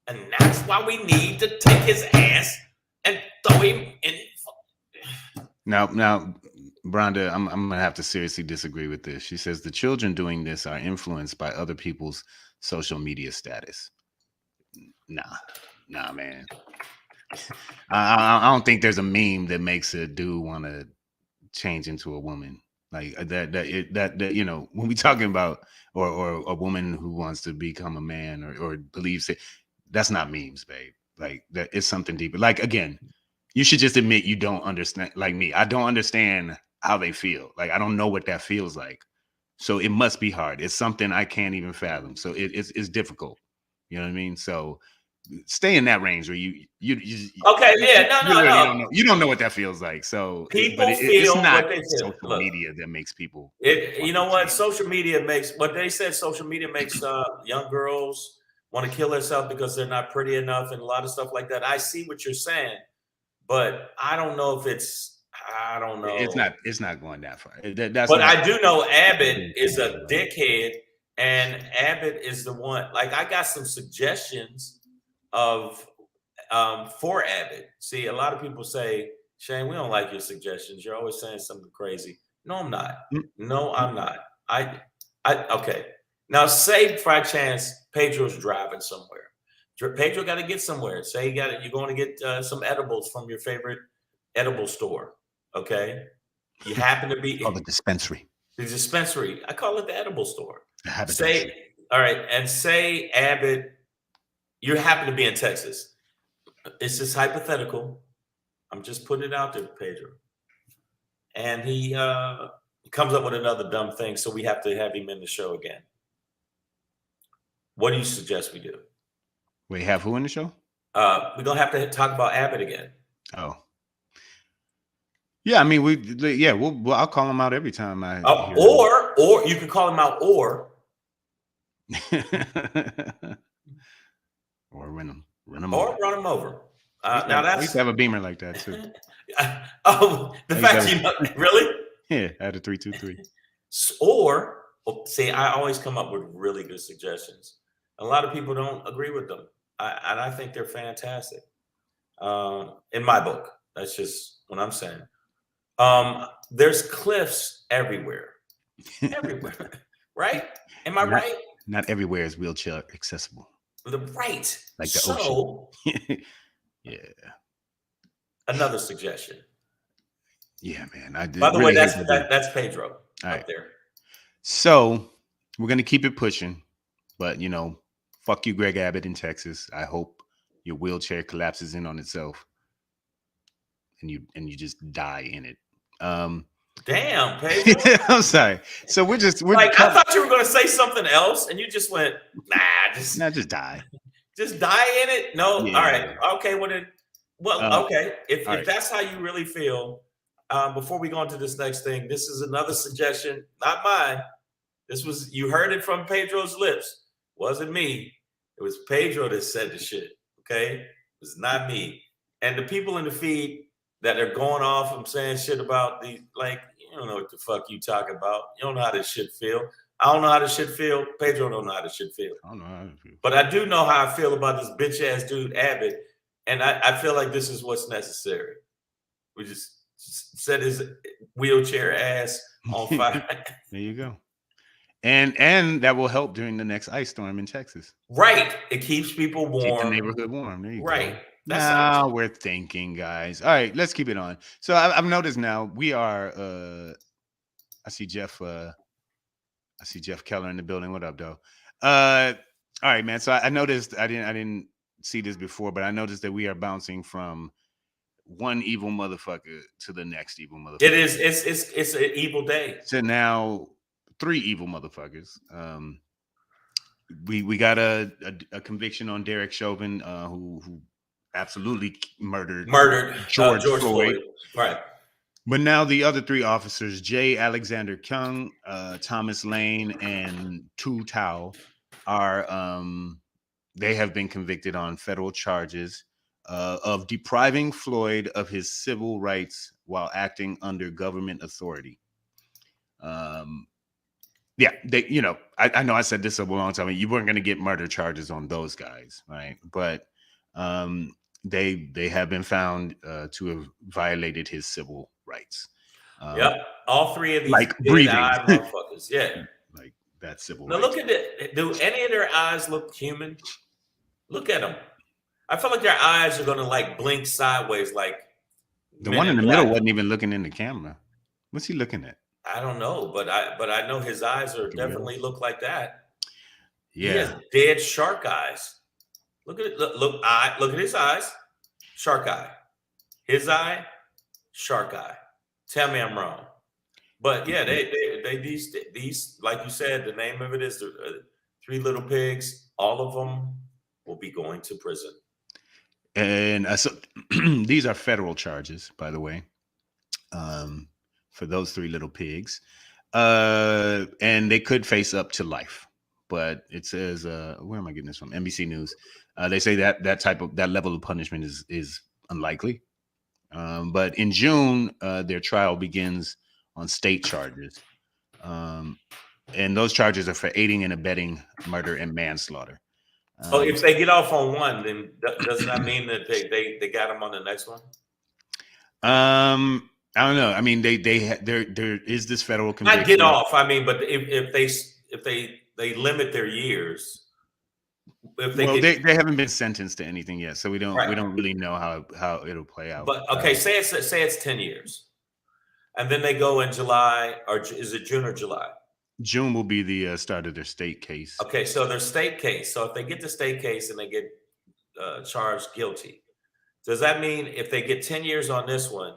S1: and that's why we need to take his ass and throw him in.
S2: Now, Brenda, I'm gonna have to seriously disagree with this. She says the children doing this are influenced by other people's social media status. Nah, man. I don't think there's a meme that makes a dude want to change into a woman like that. You know, when we talking about or a woman who wants to become a man or believes it, that's not memes, babe. Like that is something deeper. Like, again, you should just admit you don't understand. Like me, I don't understand how they feel. Like, I don't know what that feels like. So it must be hard. It's something I can't even fathom. So it's difficult. You know what I mean? So stay in that range where you
S1: okay, yeah, no.
S2: You don't know what that feels like. So
S1: people feel
S2: it's not
S1: what they feel.
S2: social media that makes people.
S1: You know what? Social media makes what they said. Social media makes young girls want to kill herself because they're not pretty enough and a lot of stuff like that. I see what you're saying, but I don't know if I don't know. It's not going that far. I do know Abbott is a dickhead, and Abbott is the one. Like, I got some suggestions of for Abbott. See, a lot of people say, Shane, we don't like your suggestions. You're always saying something crazy. No, I'm not. No, I'm not. Okay. Now, say by chance Pedro's driving somewhere. Pedro got to get somewhere. Say you're going to get some edibles from your favorite edible store. Okay, you happen to be
S2: the dispensary.
S1: The dispensary. I call it the edible store.
S2: Haberdashery.
S1: All right, and say Abbott, you happen to be in Texas. It's just hypothetical. I'm just putting it out there, Pedro. And he comes up with another dumb thing, so we have to have him in the show again. What do you suggest we do?
S2: We have who in the show?
S1: We're gonna have to talk about Abbott again.
S2: Oh. Yeah, I mean, I'll call him out every time I hear
S1: or you can call him out or
S2: run him
S1: or
S2: over.
S1: run him over.
S2: Now I used to have a Beamer like that too.
S1: The fact you know, really?
S2: Yeah, I had a 323.
S1: Or see, I always come up with really good suggestions. A lot of people don't agree with them, and I think they're fantastic. In my book, that's just what I'm saying. There's cliffs everywhere, right? Am I right?
S2: Not everywhere is wheelchair accessible.
S1: Right,
S2: like the ocean. Yeah.
S1: Another suggestion.
S2: Yeah, man.
S1: By the way, that's Pedro up there.
S2: So we're gonna keep it pushing, but fuck you, Greg Abbott in Texas. I hope your wheelchair collapses in on itself, and you just die in it.
S1: Damn, Pedro.
S2: I'm sorry. So we're
S1: I thought you were gonna say something else, and you just went, just
S2: die.
S1: Just die in it. No,
S2: yeah.
S1: All right, okay. Okay. If that's how you really feel, before we go into this next thing, this is another suggestion, not mine. You heard it from Pedro's lips. Wasn't me. It was Pedro that said the shit. Okay, it was not me. And the people in the feed that are going off and saying shit about these, like, you don't know what the fuck you talking about. You don't know how this shit feel. I don't know how this shit feel. Pedro don't know how this shit feel.
S2: I don't know how it feel.
S1: But I do know how I feel about this bitch ass dude Abbott, and I feel like this is what's necessary. We just set his wheelchair ass on fire.
S2: There you go. And that will help during the next ice storm in Texas.
S1: Right. It keeps people warm.
S2: Keep the neighborhood warm. There you go.
S1: Now
S2: we're thinking, guys. All right, let's keep it on. So I've noticed now we are. I see Jeff Keller in the building. What up, though? All right, man. So I noticed. I didn't see this before, but I noticed that we are bouncing from one evil motherfucker to the next evil motherfucker.
S1: It is. It's an evil day.
S2: So now 3 evil motherfuckers. We got a conviction on Derek Chauvin, who absolutely murdered George Floyd.
S1: Right.
S2: But now the other 3 officers, J. Alexander Kyung, Thomas Lane, and Tu Tao, they have been convicted on federal charges of depriving Floyd of his civil rights while acting under government authority. Yeah, I know I said this a long time. You weren't going to get murder charges on those guys, right? But they have been found to have violated his civil rights.
S1: Yep, all 3 of these
S2: like breathing
S1: motherfuckers. Yeah,
S2: like that civil.
S1: Now
S2: rights.
S1: Look at it. Do any of their eyes look human? Look at them. I feel like their eyes are gonna like blink sideways, like
S2: the one in the middle wasn't even looking in the camera. What's he looking at?
S1: I don't know, but I know his eyes are definitely look like that.
S2: Yeah,
S1: he has dead shark eyes. Look at it. Look at his eyes. Shark eye. His eye. Shark eye. Tell me I'm wrong. But yeah, these like you said, the name of it is the 3 little pigs. All of them will be going to prison.
S2: And so these are federal charges, by the way, for those 3 little pigs. And they could face up to life. But it says, where am I getting this from? NBC News. They say that level of punishment is unlikely. But in June, their trial begins on state charges. And those charges are for aiding and abetting murder and manslaughter.
S1: So if they get off on one, then doesn't that mean that they got them on the next one?
S2: I don't know. I mean, there is this federal conviction.
S1: Not get off. I mean, but if they limit their years,
S2: they haven't been sentenced to anything yet, so we don't really know how it'll play out.
S1: But okay, say it's 10 years. And then they go in July, or is it June or July?
S2: June will be the start of their state case.
S1: Okay, so their state case. So if they get the state case and they get charged guilty, does that mean if they get 10 years on this one,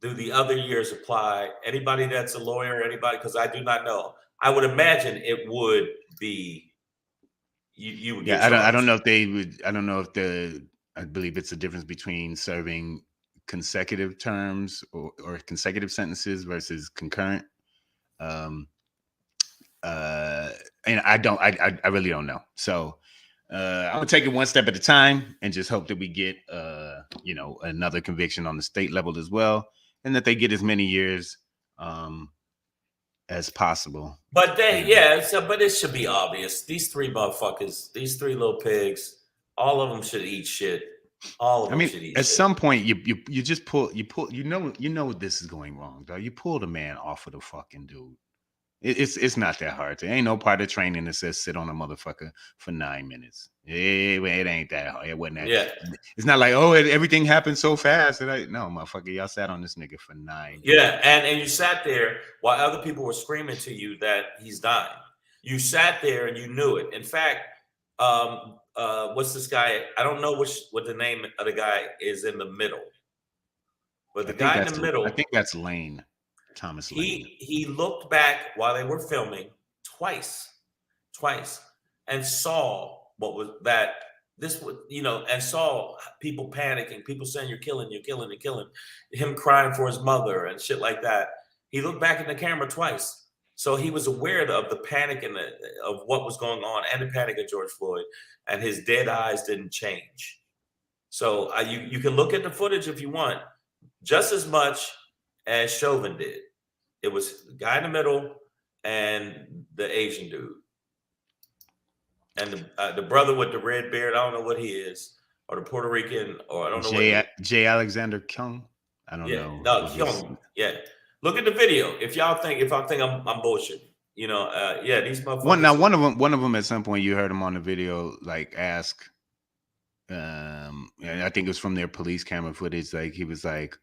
S1: do the other years apply? Anybody that's a lawyer, anybody, because I do not know. I would imagine it would be you would get charged.
S2: I don't know if they would. I don't know if I believe it's a difference between serving consecutive terms or consecutive sentences versus concurrent. And I really don't know. So I'm gonna take it one step at a time and just hope that we get another conviction on the state level as well, and that they get as many years as possible.
S1: But but it should be obvious. These three motherfuckers, these three little pigs, all of them should eat shit. All of them should eat
S2: at
S1: shit.
S2: some point you just pull you know this is going wrong, though. You pull the man off of the fucking dude. It's not that hard. There ain't no part of training that says sit on a motherfucker for 9 minutes. It ain't that hard. It wasn't that.
S1: Yeah.
S2: It's not like, oh, everything happened so fast. No, motherfucker, y'all sat on this nigga for 9 minutes.
S1: Yeah, and you sat there while other people were screaming to you that he's dying. You sat there and you knew it. In fact, what's this guy? I don't know what the name of the guy is in the middle. But the guy in the middle,
S2: I think that's Lane. Thomas Lane.
S1: He looked back while they were filming twice, and saw what was that. This was, and saw people panicking, people saying you're killing. Him crying for his mother and shit like that. He looked back in the camera twice, so he was aware of the panic and of what was going on, and the panic of George Floyd, and his dead eyes didn't change. So you can look at the footage if you want, just as much as Chauvin did. It was the guy in the middle and the Asian dude. And the brother with the red beard, I don't know what he is, or the Puerto Rican, or I don't know
S2: J. Alexander Kyung. I don't know.
S1: No, Kyung. Yeah. Look at the video. If I think I'm bullshit, these motherfuckers.
S2: One of them at some point you heard him on the video like ask, and I think it was from their police camera footage. Like he was like,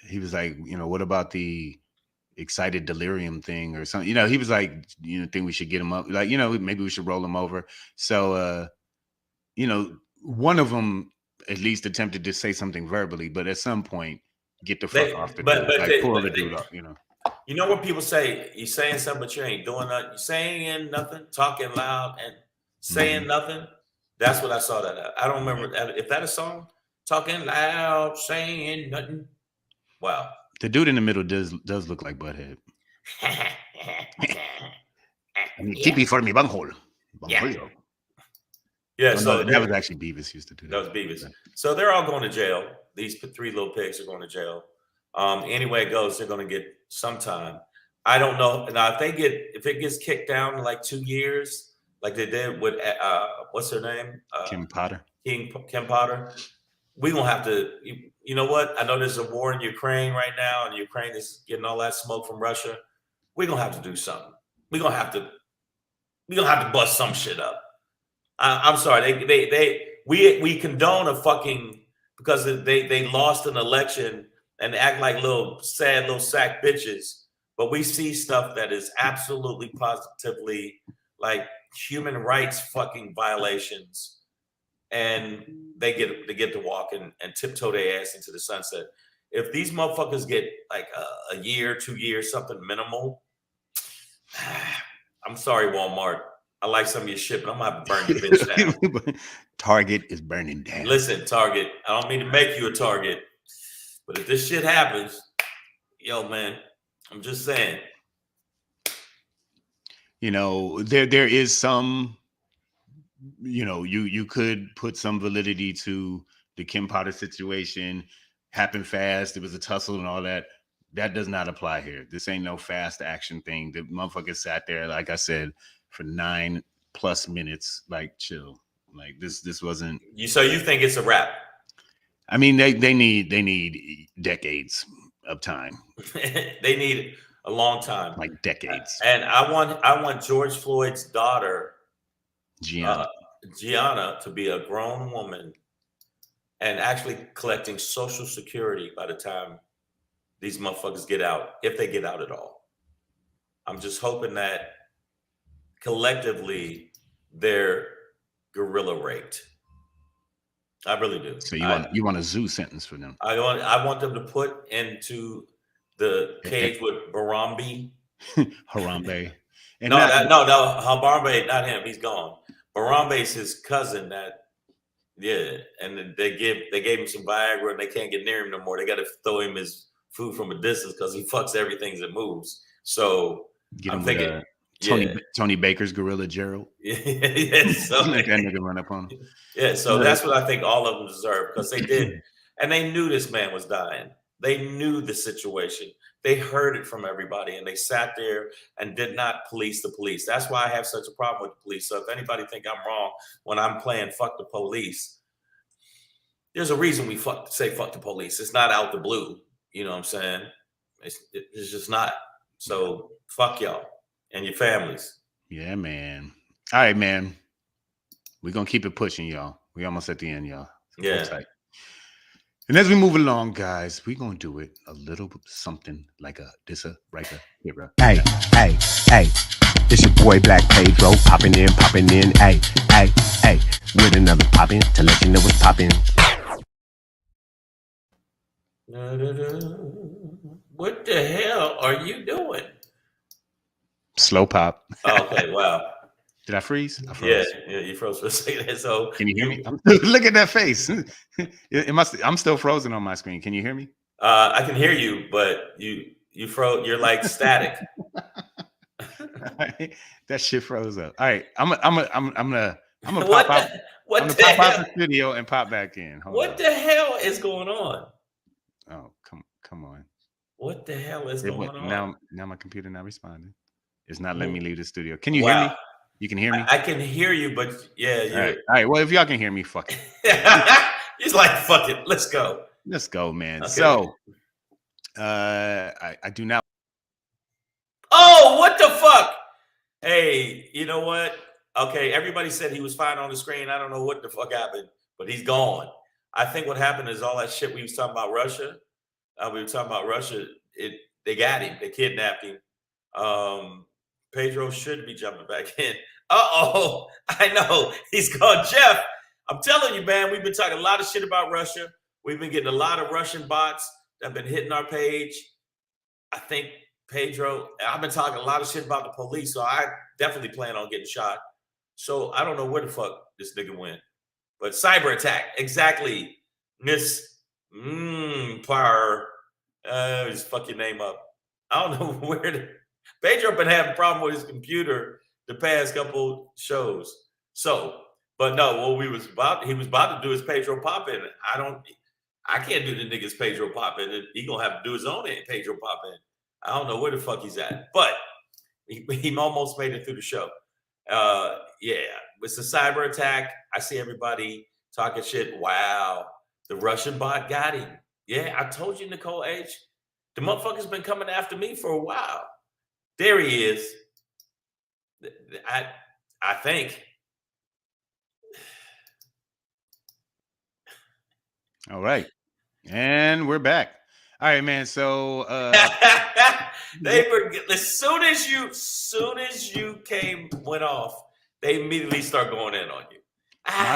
S2: what about the excited delirium thing or something? He was like, think we should get him up. Like, maybe we should roll him over. So, one of them at least attempted to say something verbally, but at some point, get the fuck off the dude. Pull the dude off,
S1: You know what people say? You saying something, but you ain't doing nothing. You saying nothing, talking loud and saying nothing. That's what I saw that at. I don't remember if that a song. Talking loud, saying nothing. Wow.
S2: The dude in the middle does look like Butthead. Tippy for me bunghole.
S1: Yeah.
S2: So that was actually Beavis used to do that.
S1: That was Beavis. So they're all going to jail. These three little pigs are going to jail. Anyway it goes, they're going to get some time. I don't know. Now, if it gets kicked down to like 2 years, like they did with what's her name?
S2: Kim Potter.
S1: Kim Potter. We're gonna have to. You know what? I know there's a war in Ukraine right now, and Ukraine is getting all that smoke from Russia. We're gonna have to do something. We're gonna have to bust some shit up. I'm sorry. We condone a fucking because they lost an election and act like little sack bitches. But we see stuff that is absolutely positively like human rights fucking violations. And they get to walk and tiptoe their ass into the sunset. If these motherfuckers get like a year, 2 years, something minimal, I'm sorry, Walmart. I like some of your shit, but I'm gonna have to burn your bitch down.
S2: Target is burning down.
S1: Listen, Target, I don't mean to make you a target, but if this shit happens, yo, man, I'm just saying.
S2: There is some. You could put some validity to the Kim Potter situation. Happened fast. It was a tussle and all that. That does not apply here. This ain't no fast action thing. The motherfucker sat there, like I said, for 9+ minutes. Like, chill. Like this wasn't.
S1: So you think it's a wrap?
S2: I mean, they need decades of time.
S1: They need a long time,
S2: like decades.
S1: And I want George Floyd's daughter. Gianna to be a grown woman and actually collecting Social Security by the time these motherfuckers get out, if they get out at all. I'm just hoping that collectively they're guerrilla raped. I really do.
S2: So you want a zoo sentence for them?
S1: I want them to put into the cage with Harambe.
S2: Harambe.
S1: And no, Harambe, not him. He's gone. Harambe's his cousin. And they gave him some Viagra, and they can't get near him no more. They got to throw him his food from a distance because he fucks everything that moves. So I'm thinking.
S2: Tony Baker's Gorilla Gerald.
S1: Yeah, so
S2: that nigga run up on him.
S1: Yeah, so that's what I think all of them deserve, because they did, and they knew this man was dying. They knew the situation. They heard it from everybody, and they sat there and did not police the police. That's why I have such a problem with the police. So if anybody think I'm wrong when I'm playing "fuck the police," there's a reason we say "fuck the police." It's not out the blue. You know what I'm saying? It's just not. So fuck y'all and your families.
S2: Yeah, man. All right, man. We're going to keep it pushing, y'all. We almost at the end, y'all. So
S1: yeah.
S2: And as we move along, guys, we're going to do it a little something like a dissa, riker, hero.
S4: Hey. It's your boy Black Pedro, popping in. Hey. With another poppin' to let you know what's poppin'.
S1: What the hell are you doing?
S2: Slow pop.
S1: Okay, wow.
S2: Did I freeze? I froze.
S1: Yeah, you froze for a second. So
S2: can you hear me? Look at that face. I'm still frozen on my screen. Can you hear me?
S1: I can hear you, but you froze. You're like static.
S2: That shit froze up. All right, I'm gonna
S1: pop
S2: out. I'm gonna pop out the studio and pop back in.
S1: What the hell is going on?
S2: Oh, come on.
S1: What the hell is going on?
S2: Now my computer not responding. It's not letting me leave the studio. Can you hear me? You can hear me?
S1: I can hear you, but yeah.
S2: All right. Well, if y'all can hear me, fuck it.
S1: He's like, fuck it. Let's go.
S2: Let's go, man.
S1: Okay.
S2: So, I do not.
S1: Oh, what the fuck? Hey, you know what? Okay, everybody said he was fine on the screen. I don't know what the fuck happened, but he's gone. I think what happened is all that shit we was talking about Russia. We were talking about Russia. They got him. They kidnapped him. Pedro should be jumping back in. I know. He's gone. Jeff, I'm telling you, man, we've been talking a lot of shit about Russia. We've been getting a lot of Russian bots that have been hitting our page. I think Pedro, I've been talking a lot of shit about the police, so I definitely plan on getting shot. So I don't know where the fuck this nigga went. But cyber attack, exactly. Miss Power. Just fuck your name up. I don't know where Pedro been having a problem with his computer the past couple shows. So, but no, what he was about to do his Pedro pop-in. I can't do the nigga's Pedro pop-in. He gonna have to do his own Pedro pop-in. I don't know where the fuck he's at, but he almost made it through the show. Yeah, it's a cyber attack. I see everybody talking shit. Wow, the Russian bot got him. Yeah, I told you, Nicole H. The motherfucker's been coming after me for a while. There he is. I think.
S2: All right. And we're back. All right, man. So
S1: as soon as you went off, they immediately start going in on you.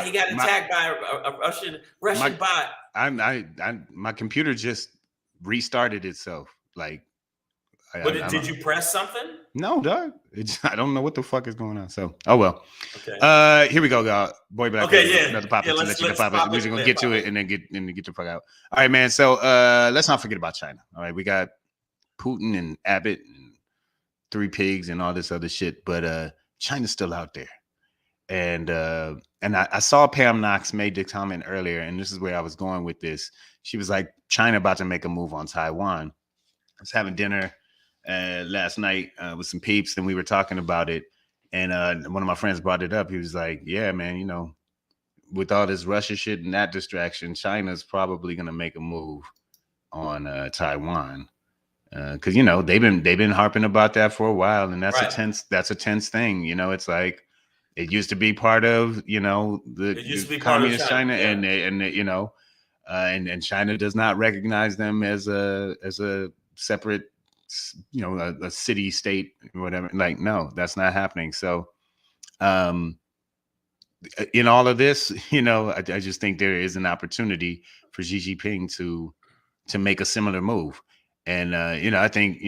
S1: He got attacked by a Russian bot.
S2: My computer just restarted itself. Like,
S1: did you press something?
S2: No, dog. I don't know what the fuck is going on. So, oh well.
S1: Okay.
S2: Here we go, y'all. Boy Black.
S1: Okay, yeah.
S2: Another pop it.
S1: Let's
S2: pop it. We're just gonna get to it and then get the fuck out. All right, man. So, let's not forget about China. All right, we got Putin and Abbott and Three Pigs and all this other shit, but China's still out there. And I saw Pam Knox made the comment earlier, and this is where I was going with this. She was like, China about to make a move on Taiwan. I was having dinner last night with some peeps, and we were talking about it. And one of my friends brought it up. He was like, yeah, man, you know, with all this Russia shit and that distraction, China's probably going to make a move on Taiwan. Because, you know, they've been harping about that for a while. And that's a tense thing. You know, it's like, it used to be part of, you know, the communist China, yeah. and you know, and China does not recognize them as a separate, a city state or whatever. Like, no, that's not happening. So, in all of this, I just think there is an opportunity for Xi Jinping to make a similar move. And, I think,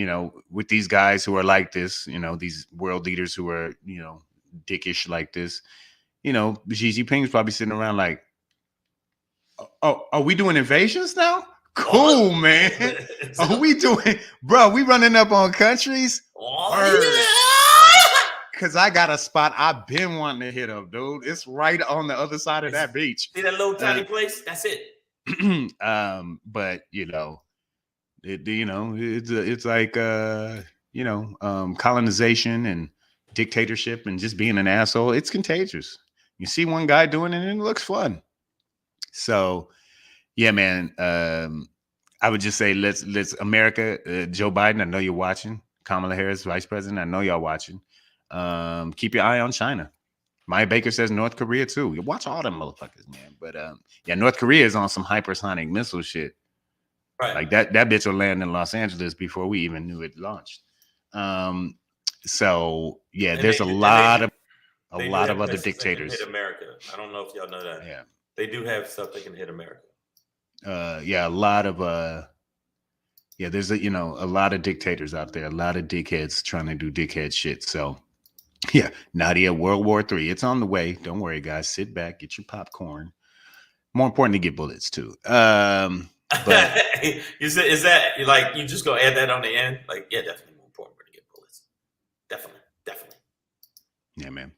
S2: with these guys who are like this, these world leaders who are, dickish like this, Xi Jinping's probably sitting around like, oh, are we doing invasions now? Cool, man. Are we doing, bro, we running up on countries? Because I got a spot I've been wanting to hit up, dude. It's right on the other side of that beach.
S1: See that little tiny place? That's it.
S2: But, it's like, colonization and dictatorship and just being an asshole. It's contagious. You see one guy doing it and it looks fun. So, yeah, man, I would just say let's America, Joe Biden, I know you're watching. Kamala Harris, Vice President, I know y'all watching. Keep your eye on China. Maya Baker says North Korea too. You watch all them motherfuckers, man. But North Korea is on some hypersonic missile shit. Right. Like that bitch will land in Los Angeles before we even knew it launched. So yeah, there's a lot of other dictators.
S1: Hit America. I don't know if y'all know that. Yeah. They do have stuff that can hit America.
S2: A lot of there's a lot of dictators out there, a lot of dickheads trying to do dickhead shit. So yeah, Nadia, World War III, it's on the way. Don't worry, guys. Sit back, get your popcorn. More importantly, get bullets too. But
S1: is that like you just gonna add that on the end? Like, yeah, definitely more important to get bullets. Definitely.
S2: Yeah, man.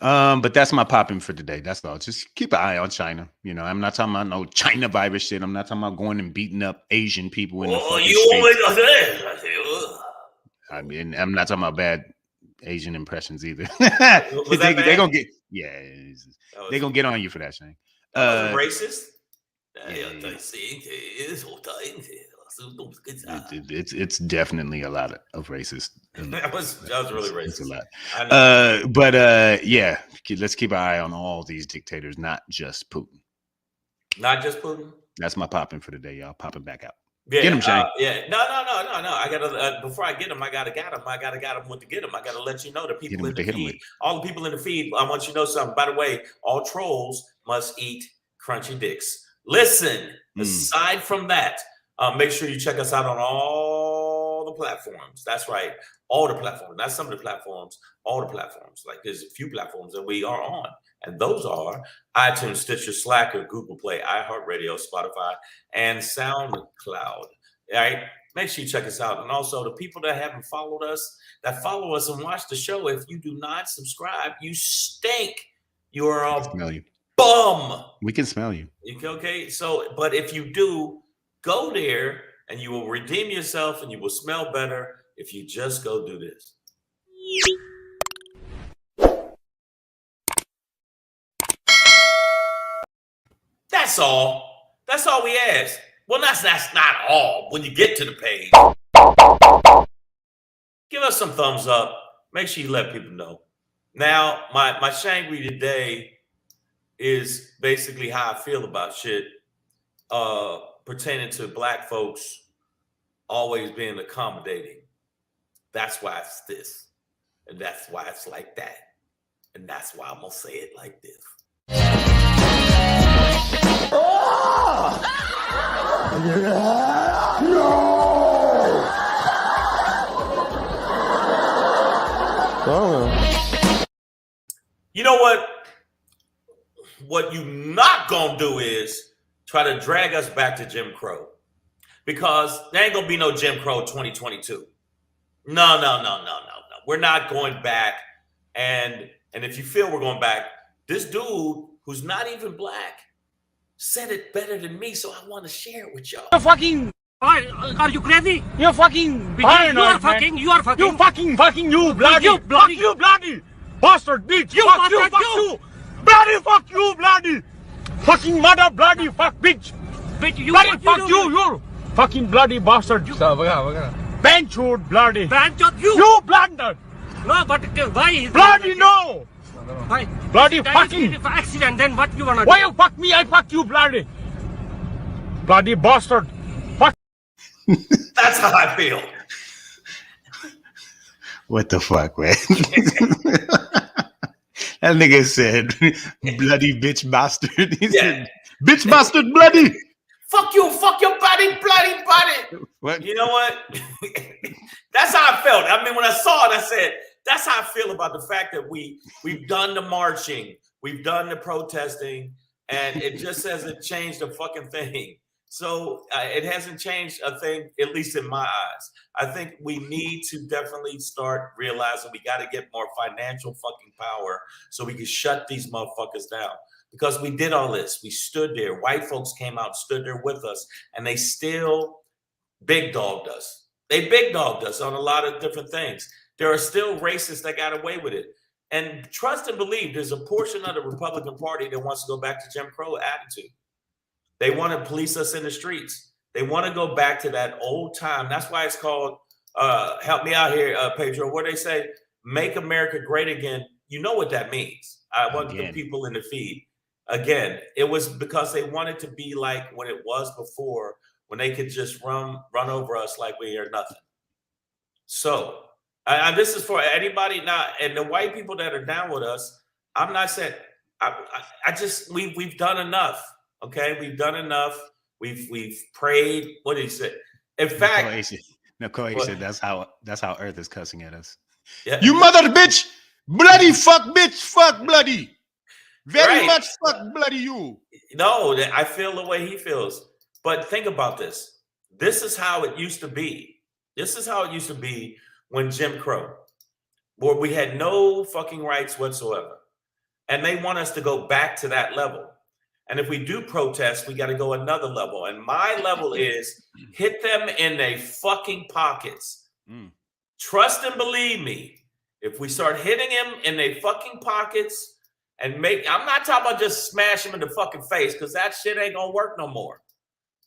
S2: But that's my popping for today. That's all. Just keep an eye on China. I'm not talking about no China virus shit. I'm not talking about going and beating up Asian people in the streets. I mean, I'm not talking about bad Asian impressions either. They gonna get they gonna get on you for that, Shane.
S1: Racist?
S2: Yeah. It's definitely a lot of racist.
S1: That was really racist.
S2: It's a lot. But yeah, let's keep an eye on all these dictators, not just Putin.
S1: Not just Putin.
S2: That's my popping for today, y'all. Popping back out.
S1: Yeah,
S2: get him, Shane.
S1: No. I gotta before I get him, I gotta get him. I gotta what to get him. I gotta let you know the people in the feed. All the people in the feed. I want you to know something. By the way, all trolls must eat crunchy dicks. Listen. Aside from that, make sure you check us out on all the platforms. That's right, all the platforms. Not some of the platforms. All the platforms. Like there's a few platforms that we are on, and those are iTunes, Stitcher, Slacker, Google Play, iHeartRadio, Spotify, and SoundCloud. All right, make sure you check us out. And also the people that haven't followed us, that follow us and watch the show, if you do not subscribe, you stink. You are a bum.
S2: We can smell you.
S1: Okay, so but if you do, go there and you will redeem yourself and you will smell better if you just go do this. That's all. That's all we ask. Well, that's not all. When you get to the page, give us some thumbs up. Make sure you let people know. Now, my Shangry today is basically how I feel about shit pertaining to black folks always being accommodating. That's why it's this. And that's why it's like that. And that's why I'm going to say it like this. You know what? What you not gonna do is try to drag us back to Jim Crow, because there ain't gonna be no Jim Crow 2022. No. We're not going back. And if you feel we're going back, this dude who's not even black said it better than me, so I want to share it with y'all.
S5: You're fucking. Are you crazy? You're fucking. You are fucking. You fucking. You bloody. You bloody. You bloody. Bastard bitch. You fuck you. Bloody fuck you, bloody. Fucking mother, bloody fuck bitch. Bitch, you bloody fuck you fucking bloody bastard. Benchwood, bloody. Benchwood, you blunder. No, but why? Bloody no. Why? Bloody fucking. If accident, then what you wanna do? Why you fuck me? I fuck you, bloody. bloody bastard. Fuck.
S1: That's how I feel.
S2: What the fuck, man? That nigga said, bloody bitch bastard. He said, bitch bastard bloody.
S1: Fuck you, fuck your body, bloody body.
S2: What?
S1: You know what? That's how I felt. I mean, when I saw it, I said, that's how I feel about the fact that we've done the marching, we've done the protesting, and it just hasn't changed a fucking thing. So it hasn't changed a thing, at least in my eyes. I think we need to definitely start realizing we got to get more financial fucking power so we can shut these motherfuckers down. Because we did all this. We stood there. White folks came out, stood there with us, and they still big dogged us. They big dogged us on a lot of different things. There are still racists that got away with it. And trust and believe, there's a portion of the Republican Party that wants to go back to Jim Crow attitude. They want to police us in the streets. They want to go back to that old time. That's why it's called, help me out here, Pedro, what they say, make America great again. You know what that means. I want the people in the feed. Again, it was because they wanted to be like when it was before, when they could just run over us like we are nothing. So this is for anybody now, and the white people that are down with us. I'm not saying, we've done enough. Okay, we've done enough. We've prayed. What did he say? In fact,
S2: Nicole said that's how Earth is cussing at us.
S1: Yeah.
S2: You mother bitch, bloody fuck bitch, fuck bloody, very much fuck bloody you.
S1: No, I feel the way he feels. But think about this. This is how it used to be. This is how it used to be when Jim Crow, where we had no fucking rights whatsoever, and they want us to go back to that level. And if we do protest, we got to go another level. And my level is hit them in their fucking pockets. Trust and believe me. If we start hitting them in their fucking pockets and I'm not talking about just smash them in the fucking face, because that shit ain't going to work no more.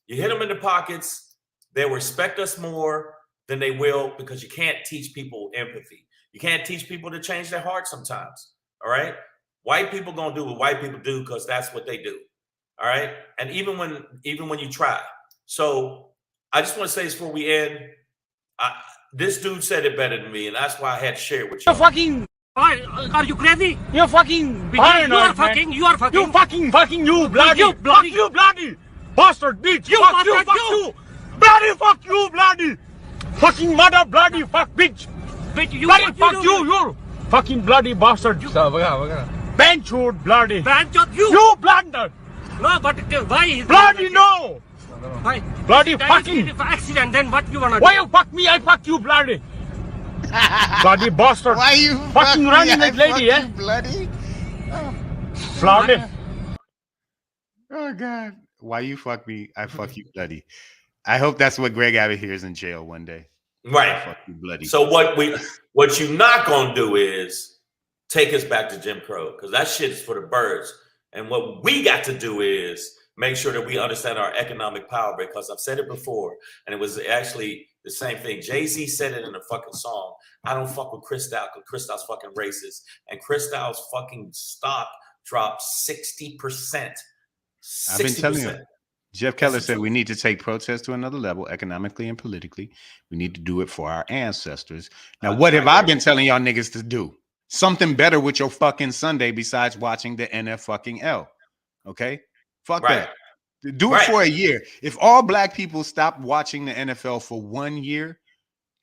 S1: You hit them in the pockets, they'll respect us more than they will, because you can't teach people empathy. You can't teach people to change their heart sometimes. All right. White people going to do what white people do because that's what they do. All right. And even when you try. So I just want to say this before we end. This dude said it better than me, and that's why I had to share it with you.
S5: You're fucking. Are you crazy? You're fucking. You are fucking. You fucking. You bloody. You bloody. Fuck you bloody. Bastard bitch. You fuck you. Fuck you. Bloody fuck you bloody. Fucking mother bloody fuck bitch. Bitch you. Bloody fuck you. You fucking bloody bastard. Benchwood bloody. Benchwood you. You blunder. No, but why? Bloody no. Why? Bloody fucking accident. Then what you wanna do? Why you fuck me? I fuck you, bloody. Bloody bastard.
S2: Why you
S5: fucking running that lady?
S2: Eh? Bloody.
S5: Bloody.
S2: Oh God. Why you fuck me? I fuck you, bloody. I hope that's what Greg Abbott hears in jail one day.
S1: Right.
S2: Fuck you, bloody.
S1: So what you're not gonna do is take us back to Jim Crow, because that shit is for the birds. And what we got to do is make sure that we understand our economic power, because I've said it before, and it was actually the same thing. Jay-Z said it in a fucking song. I don't fuck with Cristal because Cristal's fucking racist. And Cristal's fucking stock dropped 60%.
S2: I've been telling you. Jeff Keller said we need to take protest to another level, economically and politically. We need to do it for our ancestors. Now, what have I been telling y'all niggas to do? Something better with your fucking Sunday besides watching the NFL. Okay? Fuck that. Do it for a year. If all black people stopped watching the NFL for 1 year,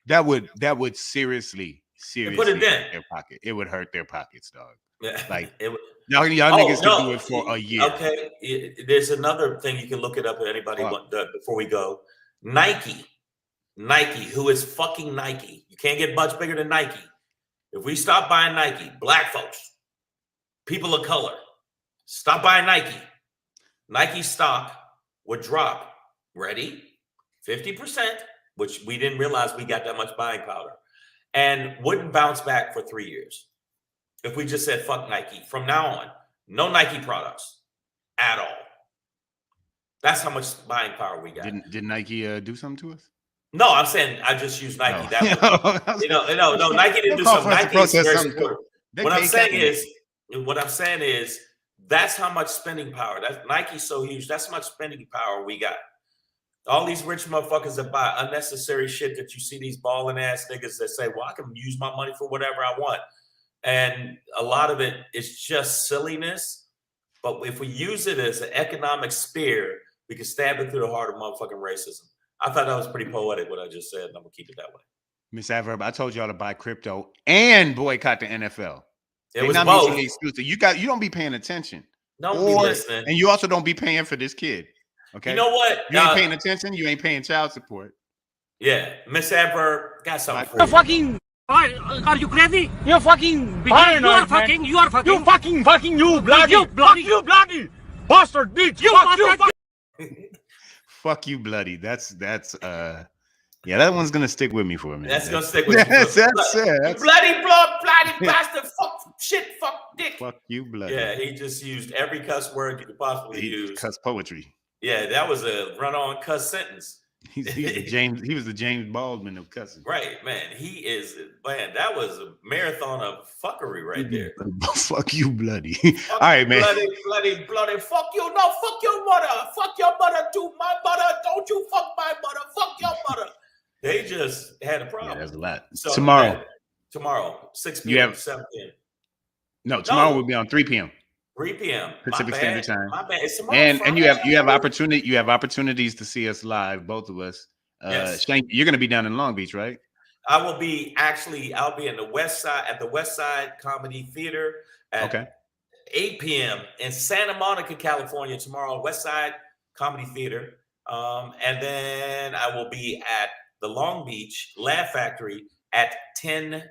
S2: that would seriously
S1: put it in
S2: their pocket. It would hurt their pockets, dog.
S1: Yeah.
S2: Like y'all niggas can do it for a year.
S1: Okay. There's another thing you can look it up if anybody want before we go. Nike, who is fucking Nike? You can't get much bigger than Nike. If we stop buying Nike, black folks, people of color, stop buying Nike. Nike stock would drop, ready, 50%, which we didn't realize we got that much buying power, and wouldn't bounce back for 3 years. If we just said, fuck Nike, from now on, no Nike products at all. That's how much buying power we got.
S2: Did Nike do something to us?
S1: No, I'm saying I just use Nike.
S2: No.
S1: That was, no, Nike didn't do something. Nike is very supportive. What I'm saying is that's how much spending power. That Nike's so huge. That's how much spending power we got. All these rich motherfuckers that buy unnecessary shit that you see these balling ass niggas that say, well, I can use my money for whatever I want. And a lot of it is just silliness. But if we use it as an economic spear, we can stab it through the heart of motherfucking racism. I thought that was pretty poetic what I just said, and I'm gonna keep it that way.
S2: Miss Adverb, I told y'all to buy crypto and boycott the NFL.
S1: It was both.
S2: You don't be paying attention.
S1: Don't be listening.
S2: And you also don't be paying for this kid. Okay.
S1: You know what?
S2: You ain't paying attention. You ain't paying child support.
S1: Yeah, Miss Adverb got something for
S5: You're
S1: you.
S5: fucking. Are you crazy? You're fucking. You are fucking. You are fucking. You fucking. You bloody. You bloody. You bloody. Bastard bitch. You fuck you.
S2: Fuck you, bloody. That's yeah, that one's gonna stick with me for a minute.
S1: That's gonna stick with you.
S2: That's
S1: bloody bastard, fuck shit, fuck dick.
S2: Fuck you, bloody.
S1: Yeah, he just used every cuss word you could possibly use.
S2: Cuss poetry.
S1: Yeah, that was a run-on cuss sentence.
S2: He was the James Baldwin of cussing.
S1: Right, man. That was a marathon of fuckery right there.
S2: Fuck you, bloody. All right, man.
S1: Bloody. Fuck you. No, fuck your mother. Fuck your mother too. My mother. Don't you fuck my mother. Fuck your mother. They just had a problem.
S2: Yeah, that's a lot.
S1: So, tomorrow, 6 p.m., 7 p.m.
S2: No, tomorrow will be on 3 p.m.
S1: 3 p.m.
S2: Pacific Standard Time.
S1: My bad. It's
S2: and you have opportunities to see us live, both of us.
S1: Yes.
S2: Shank, you're going to be down in Long Beach, right?
S1: I'll be in the West Side at the West Side Comedy Theater at 8 p.m. in Santa Monica, California tomorrow. West Side Comedy Theater, and then I will be at the Long Beach Laugh Factory at 10:30,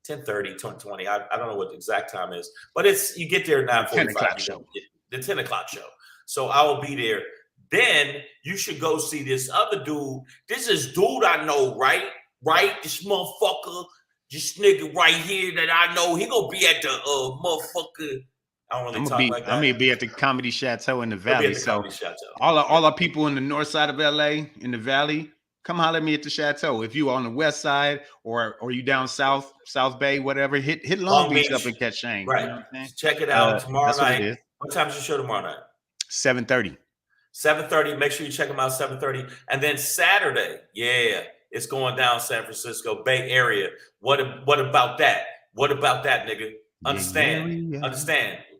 S1: 10:20. I don't know what the exact time is, but you get there at 9:45. The 10 o'clock show. So I will be there. Then you should go see this other dude. This is dude I know, right? This motherfucker, this nigga right here that I know. He gonna be at the motherfucker. I don't really talk like that.
S2: I'm gonna be at the Comedy Chateau in the Valley. So all our people in the north side of LA, in the Valley, come holler at me at the Chateau. If you on the west side or you down south Bay, whatever, hit Long Beach up and catch Shang.
S1: Right.
S2: You know what I'm
S1: Check it out tomorrow night. What time is your show tomorrow night?
S2: 7:30.
S1: 7:30. Make sure you check them out. 7:30. And then Saturday, it's going down San Francisco Bay Area. What about that? What about that, nigga? Understand.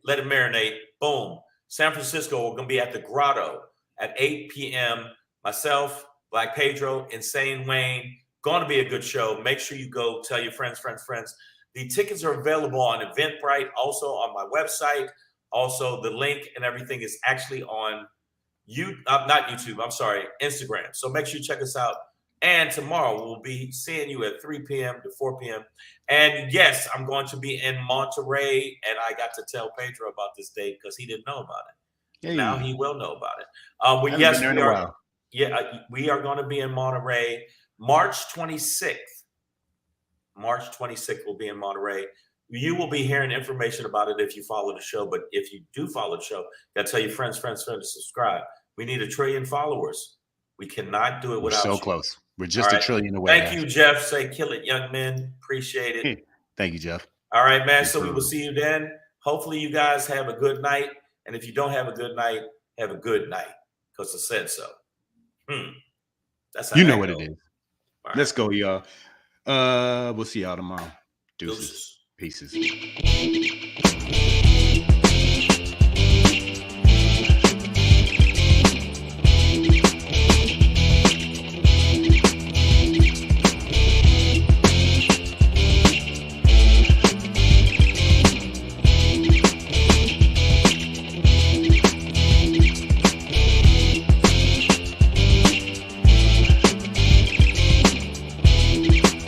S1: Let it marinate. Boom. San Francisco, we're gonna be at the Grotto at 8 p.m. Myself, Black Pedro, Insane Wayne. Going to be a good show. Make sure you go tell your friends. The tickets are available on Eventbrite, also on my website. Also, the link and everything is actually on not YouTube, I'm sorry, Instagram. So make sure you check us out. And tomorrow we'll be seeing you at 3 p.m. to 4 p.m. And yes, I'm going to be in Monterey. And I got to tell Pedro about this date because he didn't know about it. Hey. Now he will know about it. We are going to be in Monterey March 26th. March 26th will be in Monterey. You will be hearing information about it if you follow the show. But if you do follow the show, you got to tell your friends to subscribe. We need 1 trillion followers. We cannot do it without you.
S2: So close. We're just 1 trillion away.
S1: Thank you, Jeff. Say kill it, young men. Appreciate it.
S2: Thank you, Jeff.
S1: All right, man. So we will see you then. Hopefully you guys have a good night. And if you don't have a good night, have a good night. Because I said so. That's how
S2: you know what it is.
S1: Right.
S2: Let's go, y'all. We'll see y'all tomorrow. Deuces. Pieces.